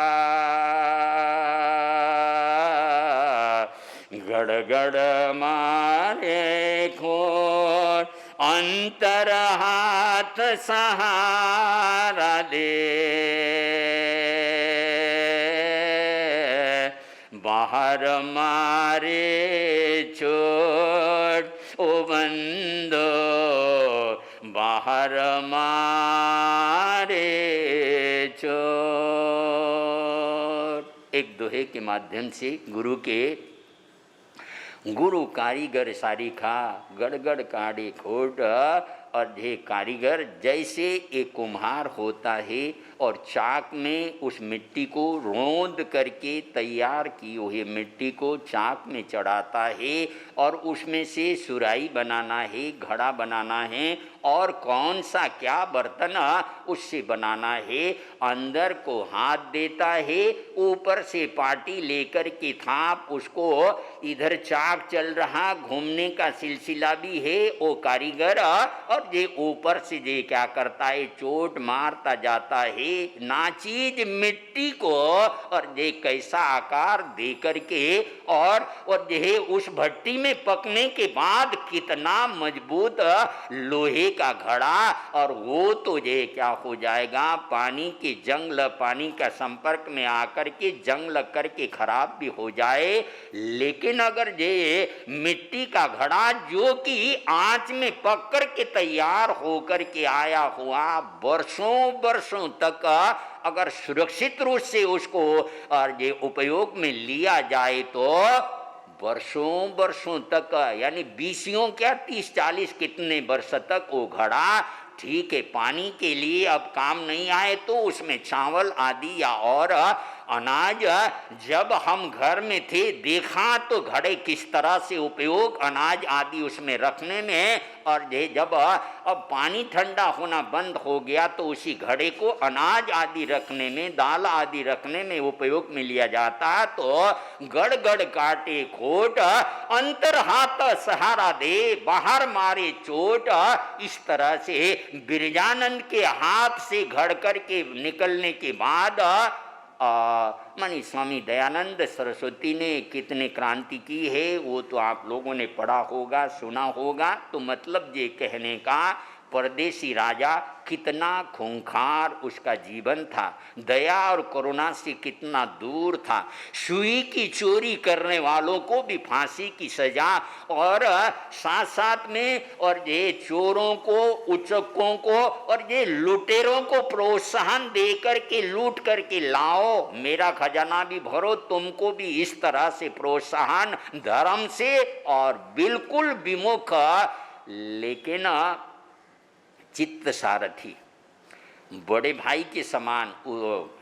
गड़गड़ मारे खोर, अंतर हाथ सहारा दे, बाहर मारे चोट ओ बंदो, बाहर मारे चोट। एक दोहे के माध्यम से गुरु कारीगर सारीखा गड़गड़ काढ़े खोट, और ये कारीगर जैसे एक कुम्हार होता है और चाक में उस मिट्टी को रोंद करके तैयार की हुई मिट्टी को चाक में चढ़ाता है और उसमें से सुराही बनाना है, घड़ा बनाना है और कौन सा क्या बर्तन उससे बनाना है, अंदर को हाथ देता है, ऊपर से पाटी लेकर के थाप उसको, इधर चाक चल रहा, घूमने का सिलसिला भी है वो कारीगर, और ये ऊपर से ये क्या करता है, चोट मारता जाता है नाचीज मिट्टी को, और ये कैसा आकार दे करके, और ये उस भट्टी में पकने के बाद कितना मजबूत लोहे का घड़ा, और वो तो ये क्या हो जाएगा, पानी के जंग पानी का संपर्क में आकर के जंग लग करके खराब भी हो जाए। लेकिन अगर ये मिट्टी का घड़ा जो कि आंच में पक कर के तैयार होकर के आया हुआ, वर्षों वर्षों तक अगर सुरक्षित रूप से उसको और ये उपयोग में लिया जाए तो वर्षों वर्षों तक, यानी 20 क्या 30-40 कितने वर्ष तक वो घड़ा ठीक है, पानी के लिए अब काम नहीं आए तो उसमें चावल आदि या और अनाज, जब हम घर में थे देखा तो घड़े किस तरह से उपयोग अनाज आदि उसमें रखने में, और ये जब अब पानी ठंडा होना बंद हो गया तो उसी घड़े को अनाज आदि रखने में, दाल आदि रखने में उपयोग में लिया जाता। तो गड़ गड़ काटे खोट, अंतर हाथ सहारा दे, बाहर मारे चोट, इस तरह से बिरजानंद के हाथ से घड़ कर के निकलने के बाद मानी स्वामी दयानंद सरस्वती ने कितने क्रांति की है वो तो आप लोगों ने पढ़ा होगा, सुना होगा। तो मतलब ये कहने का, परदेसी राजा कितना खूंखार उसका जीवन था, दया और करुणा से कितना दूर था, सुई की चोरी करने वालों को भी फांसी की सजा, और साथ साथ में और ये चोरों को, उचक्कों को और ये लुटेरों को प्रोत्साहन दे करके लूट करके लाओ, मेरा खजाना भी भरो, तुमको भी इस तरह से प्रोत्साहन धर्म से और बिल्कुल विमुख लेकिन चित्त सारथी बड़े भाई के समान,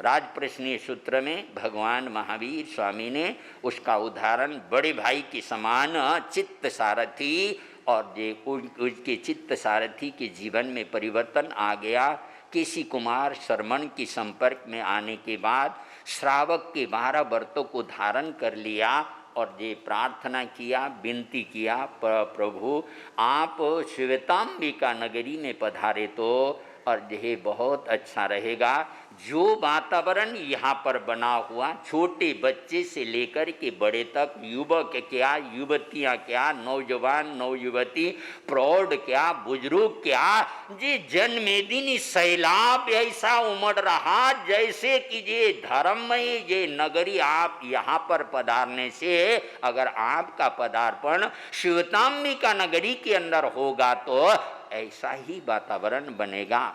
राजप्रश्नीय सूत्र में भगवान महावीर स्वामी ने उसका उदाहरण बड़े भाई के समान चित्त सारथी, और ये उसके चित्त सारथी के जीवन में परिवर्तन आ गया। केसी कुमार श्रमण के संपर्क में आने के बाद श्रावक के 12 व्रतों को धारण कर लिया और ये प्रार्थना किया, विनती किया, प्रभु आप श्वेतांबिका नगरी में पधारे तो और यह बहुत अच्छा रहेगा। जो वातावरण यहाँ पर बना हुआ, छोटे बच्चे से लेकर के बड़े तक, युवक क्या, युवतियाँ क्या, नौजवान नौयुवती, प्रौढ़ क्या, बुजुर्ग क्या, ये जन्मेदिनी सैलाब ऐसा उमड़ रहा जैसे कि ये धर्ममय ये नगरी आप यहाँ पर पधारने से, अगर आपका पदार्पण श्वेतांबिका नगरी के अंदर होगा तो ऐसा ही वातावरण बनेगा,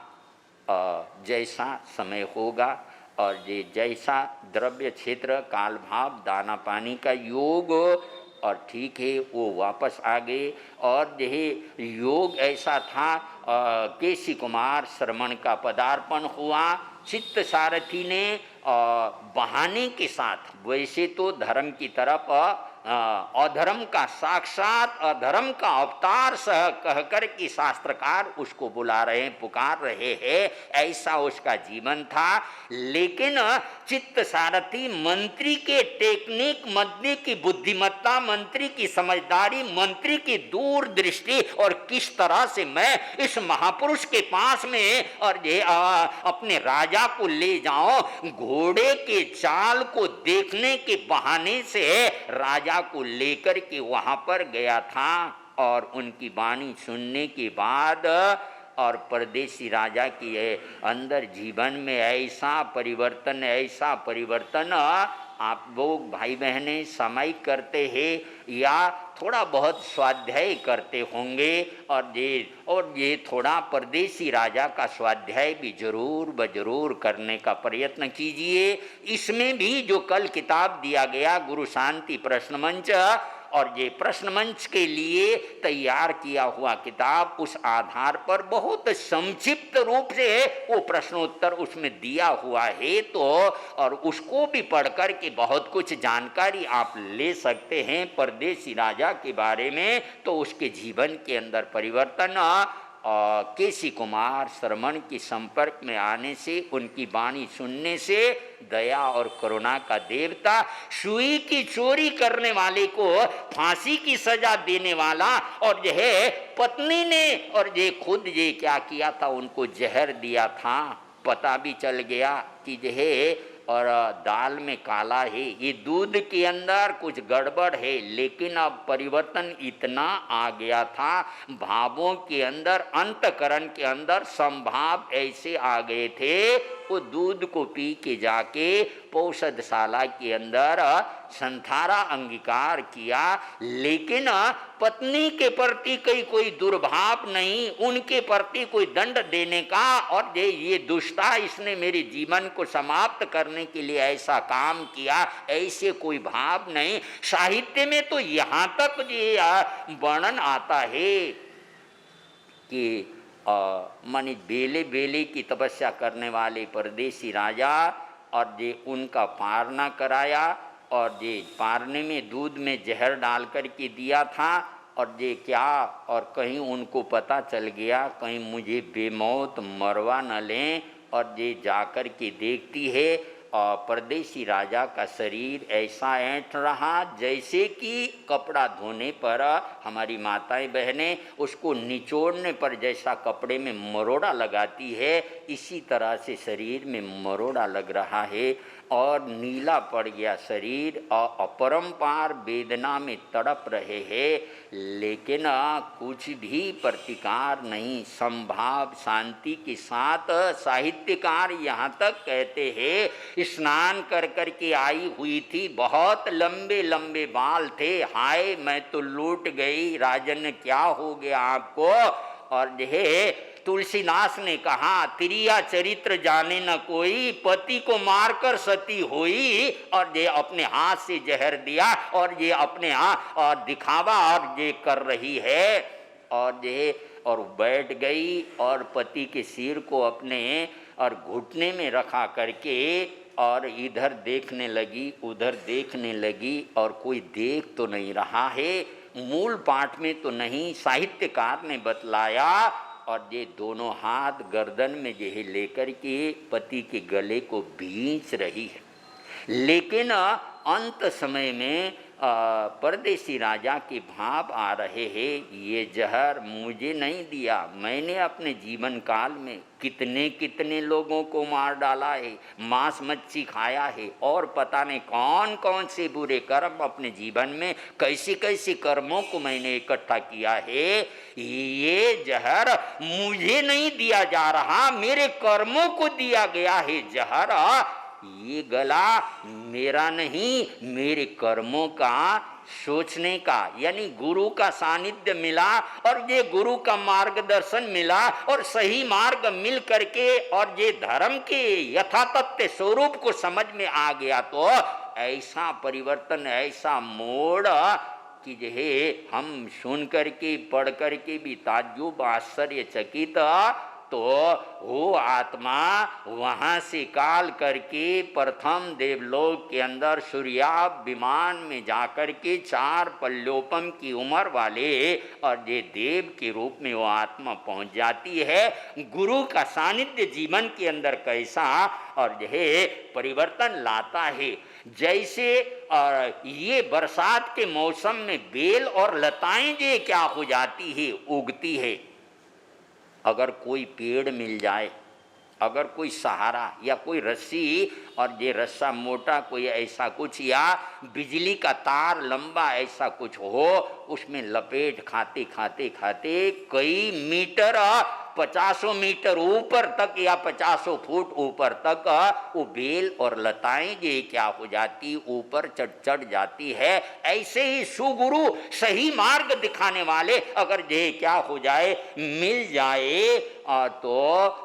जैसा समय होगा और ये जैसा द्रव्य क्षेत्र काल भाव दाना पानी का योग, और ठीक है वो वापस आ गए। और यह योग ऐसा था, केसी कुमार श्रमण का पदार्पण हुआ, चित्त सारथी ने बहाने के साथ, वैसे तो धर्म की तरफ अधर्म का साक्षात अधर्म का अवतार सह कहकर कि शास्त्रकार उसको बुला रहे हैं, पुकार रहे हैं, ऐसा उसका जीवन था। लेकिन चित्त सारथी मंत्री के टेक्निक, मंत्री की बुद्धिमत्ता, मंत्री की समझदारी, मंत्री की दूरदृष्टि, और किस तरह से मैं इस महापुरुष के पास में और ये अपने राजा को ले जाऊं, घोड़े के चाल को देखने के बहाने से राजा को लेकर के वहां पर गया था। और उनकी वाणी सुनने के बाद और परदेसी राजा के अंदर जीवन में ऐसा परिवर्तन आप लोग भाई बहनें सामायिक करते हैं या थोड़ा बहुत स्वाध्याय करते होंगे, और ये थोड़ा परदेसी राजा का स्वाध्याय भी जरूर करने का प्रयत्न कीजिए। इसमें भी जो कल किताब दिया गया गुरु शांति प्रश्न मंच, और ये प्रश्न मंच के लिए तैयार किया हुआ किताब, उस आधार पर बहुत संक्षिप्त रूप से वो प्रश्नोत्तर उसमें दिया हुआ है, तो और उसको भी पढ़कर के बहुत कुछ जानकारी आप ले सकते हैं परदेसी राजा के बारे में। तो उसके जीवन के अंदर परिवर्तन केसी कुमार श्रमण के संपर्क में आने से, उनकी वाणी सुनने से, दया और करुणा का देवता, सुई की चोरी करने वाले को फांसी की सजा देने वाला, और यह पत्नी ने और ये खुद ये क्या किया था, उनको जहर दिया था, पता भी चल गया कि यह और दाल में काला है, ये दूध के अंदर कुछ गड़बड़ है। लेकिन अब परिवर्तन इतना आ गया था, भावों के अंदर, अंतकरण के अंदर संभाव ऐसे आ गए थे, वो दूध को पी के जाके पौषधशाला के अंदर संथारा अंगीकार किया। लेकिन पत्नी के प्रति कोई दुर्भाव नहीं, उनके प्रति कोई दंड देने का, और ये दुष्टा इसने मेरे जीवन को समाप्त करने के लिए ऐसा काम किया, ऐसे कोई भाव नहीं। साहित्य में तो यहाँ तक ये वर्णन आता है कि मानी बेले की तपस्या करने वाले परदेसी राजा, और ये उनका पारना कराया, और ये पारने में दूध में जहर डाल कर के दिया था, और ये क्या, और कहीं उनको पता चल गया कहीं मुझे बेमौत मरवा न लें, और ये जाकर के देखती है और परदेसी राजा का शरीर ऐसा ऐंठ रहा जैसे कि कपड़ा धोने पर हमारी माताएं बहनें उसको निचोड़ने पर जैसा कपड़े में मरोड़ा लगाती है, इसी तरह से शरीर में मरोड़ा लग रहा है, और नीला पड़ गया शरीर, और अपरंपार वेदना में तड़प रहे हैं। लेकिन कुछ भी प्रतिकार नहीं, संभाव शांति के साथ साहित्यकार यहाँ तक कहते हैं, स्नान कर कर के आई हुई थी, बहुत लंबे लंबे बाल थे, हाय मैं तो लूट गई, राजन क्या हो गया आपको। और यह तुलसीदास ने कहा, तिरिया चरित्र जाने न कोई, पति को मारकर सती हुई, और ये अपने हाथ से जहर दिया, और ये अपने हाथ और दिखावा और ये कर रही है। और जो है और बैठ गई और पति के सिर को अपने और घुटने में रखा करके और इधर देखने लगी, उधर देखने लगी, और कोई देख तो नहीं रहा है, मूल पाठ में तो नहीं, साहित्यकार ने बतलाया, और ये दोनों हाथ गर्दन में जो है लेकर के पति के गले को भींच रही है। लेकिन अंत समय में परदेसी राजा के भाव आ रहे हैं, ये जहर मुझे नहीं दिया, मैंने अपने जीवन काल में कितने कितने लोगों को मार डाला है, मांस मच्छी खाया है, और पता नहीं कौन कौन से बुरे कर्म अपने जीवन में कैसे कैसे कर्मों को मैंने इकट्ठा किया है, ये जहर मुझे नहीं दिया जा रहा, मेरे कर्मों को दिया गया है जहर। ये गला मेरा नहीं, मेरे कर्मों का सोचने का, यानी गुरु का सानिध्य मिला और ये गुरु का मार्गदर्शन मिला और सही मार्ग मिल करके और ये धर्म के यथातथ्य स्वरूप को समझ में आ गया, तो ऐसा परिवर्तन, ऐसा मोड़ कि जो है हम सुन करके पढ़ करके भी ताज्जुब आश्चर्यचकित, तो वो आत्मा वहाँ से काल करके प्रथम देवलोक के अंदर सूर्याभ विमान में जाकर के 4 पल्योपम की उम्र वाले और ये देव के रूप में वो आत्मा पहुँच जाती है। गुरु का सानिध्य जीवन के अंदर कैसा और यह परिवर्तन लाता है। जैसे ये बरसात के मौसम में बेल और लताएं जो क्या हो जाती है, उगती है। अगर कोई पेड़ मिल जाए, अगर कोई सहारा या कोई रस्सी, और ये रस्सा मोटा कोई ऐसा कुछ या बिजली का तार लंबा ऐसा कुछ हो, उसमें लपेट खाते खाते खाते कई मीटर, 50 मीटर ऊपर तक या 50 फुट ऊपर तक वो बेल और लताएं ये क्या हो जाती, ऊपर चढ़ जाती है। ऐसे ही सुगुरु सही मार्ग दिखाने वाले अगर ये क्या हो जाए, मिल जाए, तो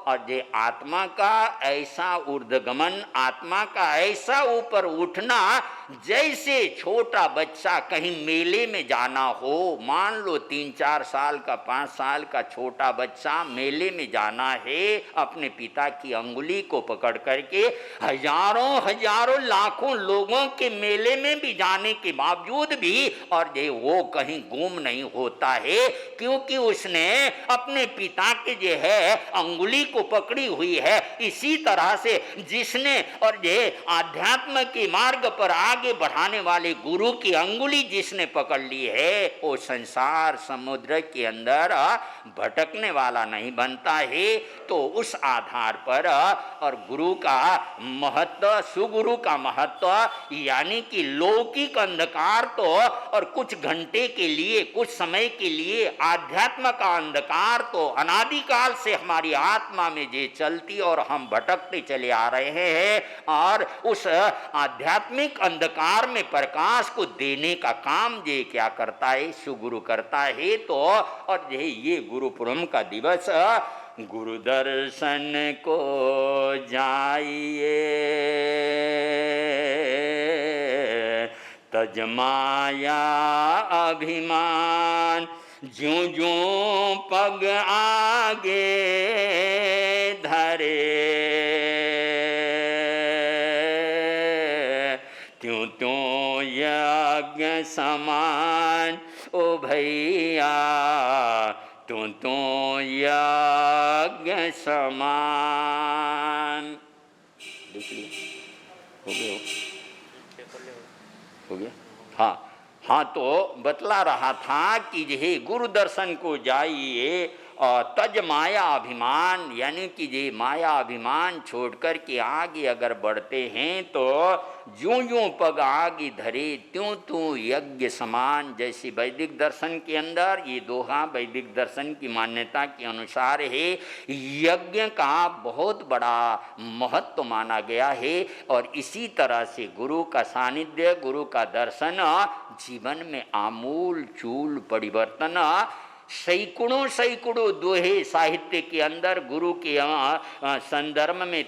और ये आत्मा का ऐसा ऊर्ध्वगमन, आत्मा का ऐसा ऊपर उठना, जैसे छोटा बच्चा कहीं मेले में जाना हो, मान लो 3-4 साल का 5 साल का छोटा बच्चा मेले में जाना है, अपने पिता की अंगुली को पकड़ करके हजारों हजारों लाखों लोगों के मेले में भी जाने के बावजूद भी और ये वो कहीं गुम नहीं होता है, क्योंकि उसने अपने पिता के जो है अंगुली को पकड़ी हुई है। इसी तरह से जिसने और ये आध्यात्म के मार्ग पर आगे बढ़ाने वाले गुरु की अंगुली जिसने पकड़ ली है, वो संसार समुद्र के अंदर भटकने वाला नहीं बनता है। तो उस आधार पर और गुरु का महत्व, सुगुरु का महत्व, यानी कि लौकिक अंधकार तो और कुछ घंटे के लिए, कुछ समय के लिए आध्यात्म का अंधकार तो अनादिकाल से हमारी आत्मा में जे चलती और हम भटकते चले आ रहे हैं, और उस आध्यात्मिक अंधकार में प्रकाश को देने का काम ये क्या करता है, सुगुरु करता है। तो और ये गुरु पूर्णिमा का दिवस, गुरु दर्शन को जाइए तज माया अभिमान, ज्यों ज्यों पग आगे धरे त्यों त्यों यज्ञ समान, ओ भैया त्यों त्यों यज्ञ समान। देख लिया, हो गया। हाँ, तो बतला रहा था कि ये गुरु दर्शन को जाइए और तज माया अभिमान, यानी कि ये माया अभिमान छोड़कर के आगे अगर बढ़ते हैं तो ज्यों ज्यों पग आगे धरे त्यों त्यों यज्ञ समान। जैसे वैदिक दर्शन के अंदर ये दोहा वैदिक दर्शन की मान्यता के अनुसार है, यज्ञ का बहुत बड़ा महत्व माना गया है। और इसी तरह से गुरु का सानिध्य, गुरु का दर्शन जीवन में आमूल चूल परिवर्तन सैकड़ों सैकड़ों दोहे साहित्य के अंदर गुरु के संदर्भ में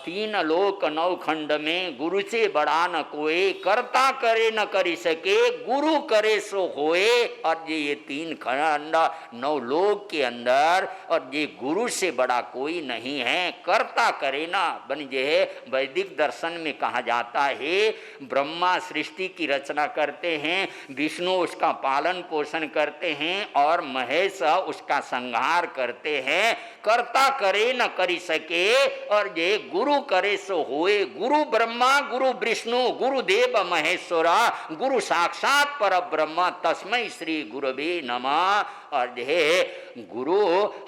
तीन लोक नौ खंड में गुरु से बड़ा न कोई, करता करे न करी सके, गुरु करे सो होए। और ये तीन खंड नौ लोक के अंदर, और ये गुरु से बड़ा कोई नहीं है, करता करे ना बन जे। वैदिक दर्शन में कहा जाता है ब्रह्मा सृष्टि की रचना करते हैं, विष्णु उसका पालन पोषण करते हैं और महेश उसका संहार करते हैं। कर्ता करे न करी सके और ये गुरु करे सो होए। गुरु ब्रह्मा गुरु विष्णु गुरुदेव महेश्वरा, गुरु साक्षात पर ब्रह्म, तस्मै श्री गुरवे नमः। और ये गुरु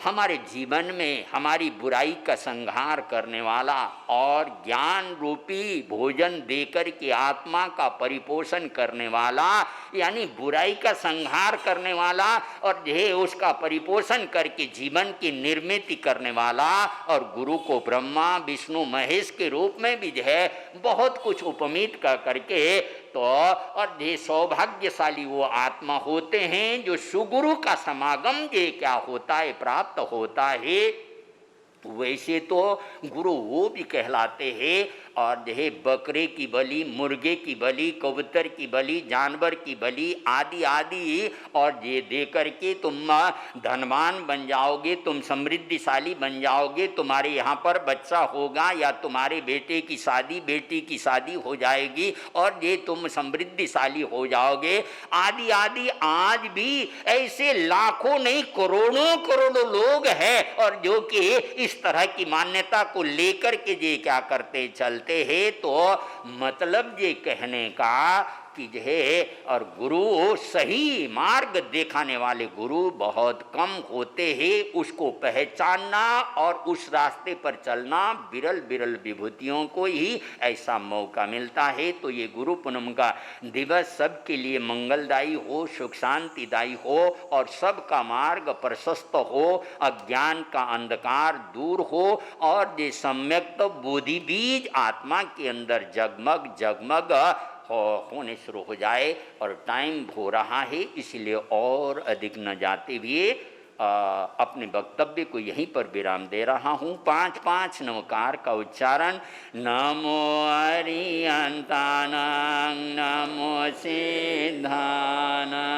हमारे जीवन में हमारी बुराई का संहार करने वाला और ज्ञान रूपी भोजन देकर के आत्मा का परिपोषण करने वाला, यानी बुराई का संहार करने वाला और ये उसका परिपोषण करके जीवन की निर्मित करने वाला। और गुरु को ब्रह्मा विष्णु महेश के रूप में भी जो है बहुत कुछ उपमित कर करके तो, और ये सौभाग्यशाली वो आत्मा होते हैं जो सुगुरु का समागम ये क्या होता है प्राप्त होता है। वैसे तो गुरु वो भी कहलाते हैं और यह बकरे की बलि, मुर्गे की बलि, कबूतर की बलि, जानवर की बलि आदि आदि और ये दे करके तुम धनवान बन जाओगे, तुम समृद्धिशाली बन जाओगे, तुम्हारे यहाँ पर बच्चा होगा या तुम्हारे बेटे की शादी बेटी की शादी हो जाएगी और ये तुम समृद्धिशाली हो जाओगे आदि आदि। आज भी ऐसे लाखों नहीं करोड़ों करोड़ों लोग हैं और जो कि इस तरह की मान्यता को लेकर के ये क्या करते चलते हैं। तो मतलब ये कहने का कि जो है और गुरु सही मार्ग दिखाने वाले गुरु बहुत कम होते हैं, उसको पहचानना और उस रास्ते पर चलना विरल विरल विभूतियों को ही ऐसा मौका मिलता है। तो ये गुरु पूनम का दिवस सबके लिए मंगलदायी हो, सुख शांतिदायी हो और सबका मार्ग प्रशस्त हो, अज्ञान का अंधकार दूर हो और ये सम्यक बोधि बीज आत्मा के अंदर जगमग जगमग होने शुरू हो जाए। और टाइम हो रहा है इसलिए और अधिक न जाते हुए अपने वक्तव्य को यहीं पर विराम दे रहा हूँ। 5 नमकार का उच्चारण। नमो अरियंतानां नमो सिद्धानां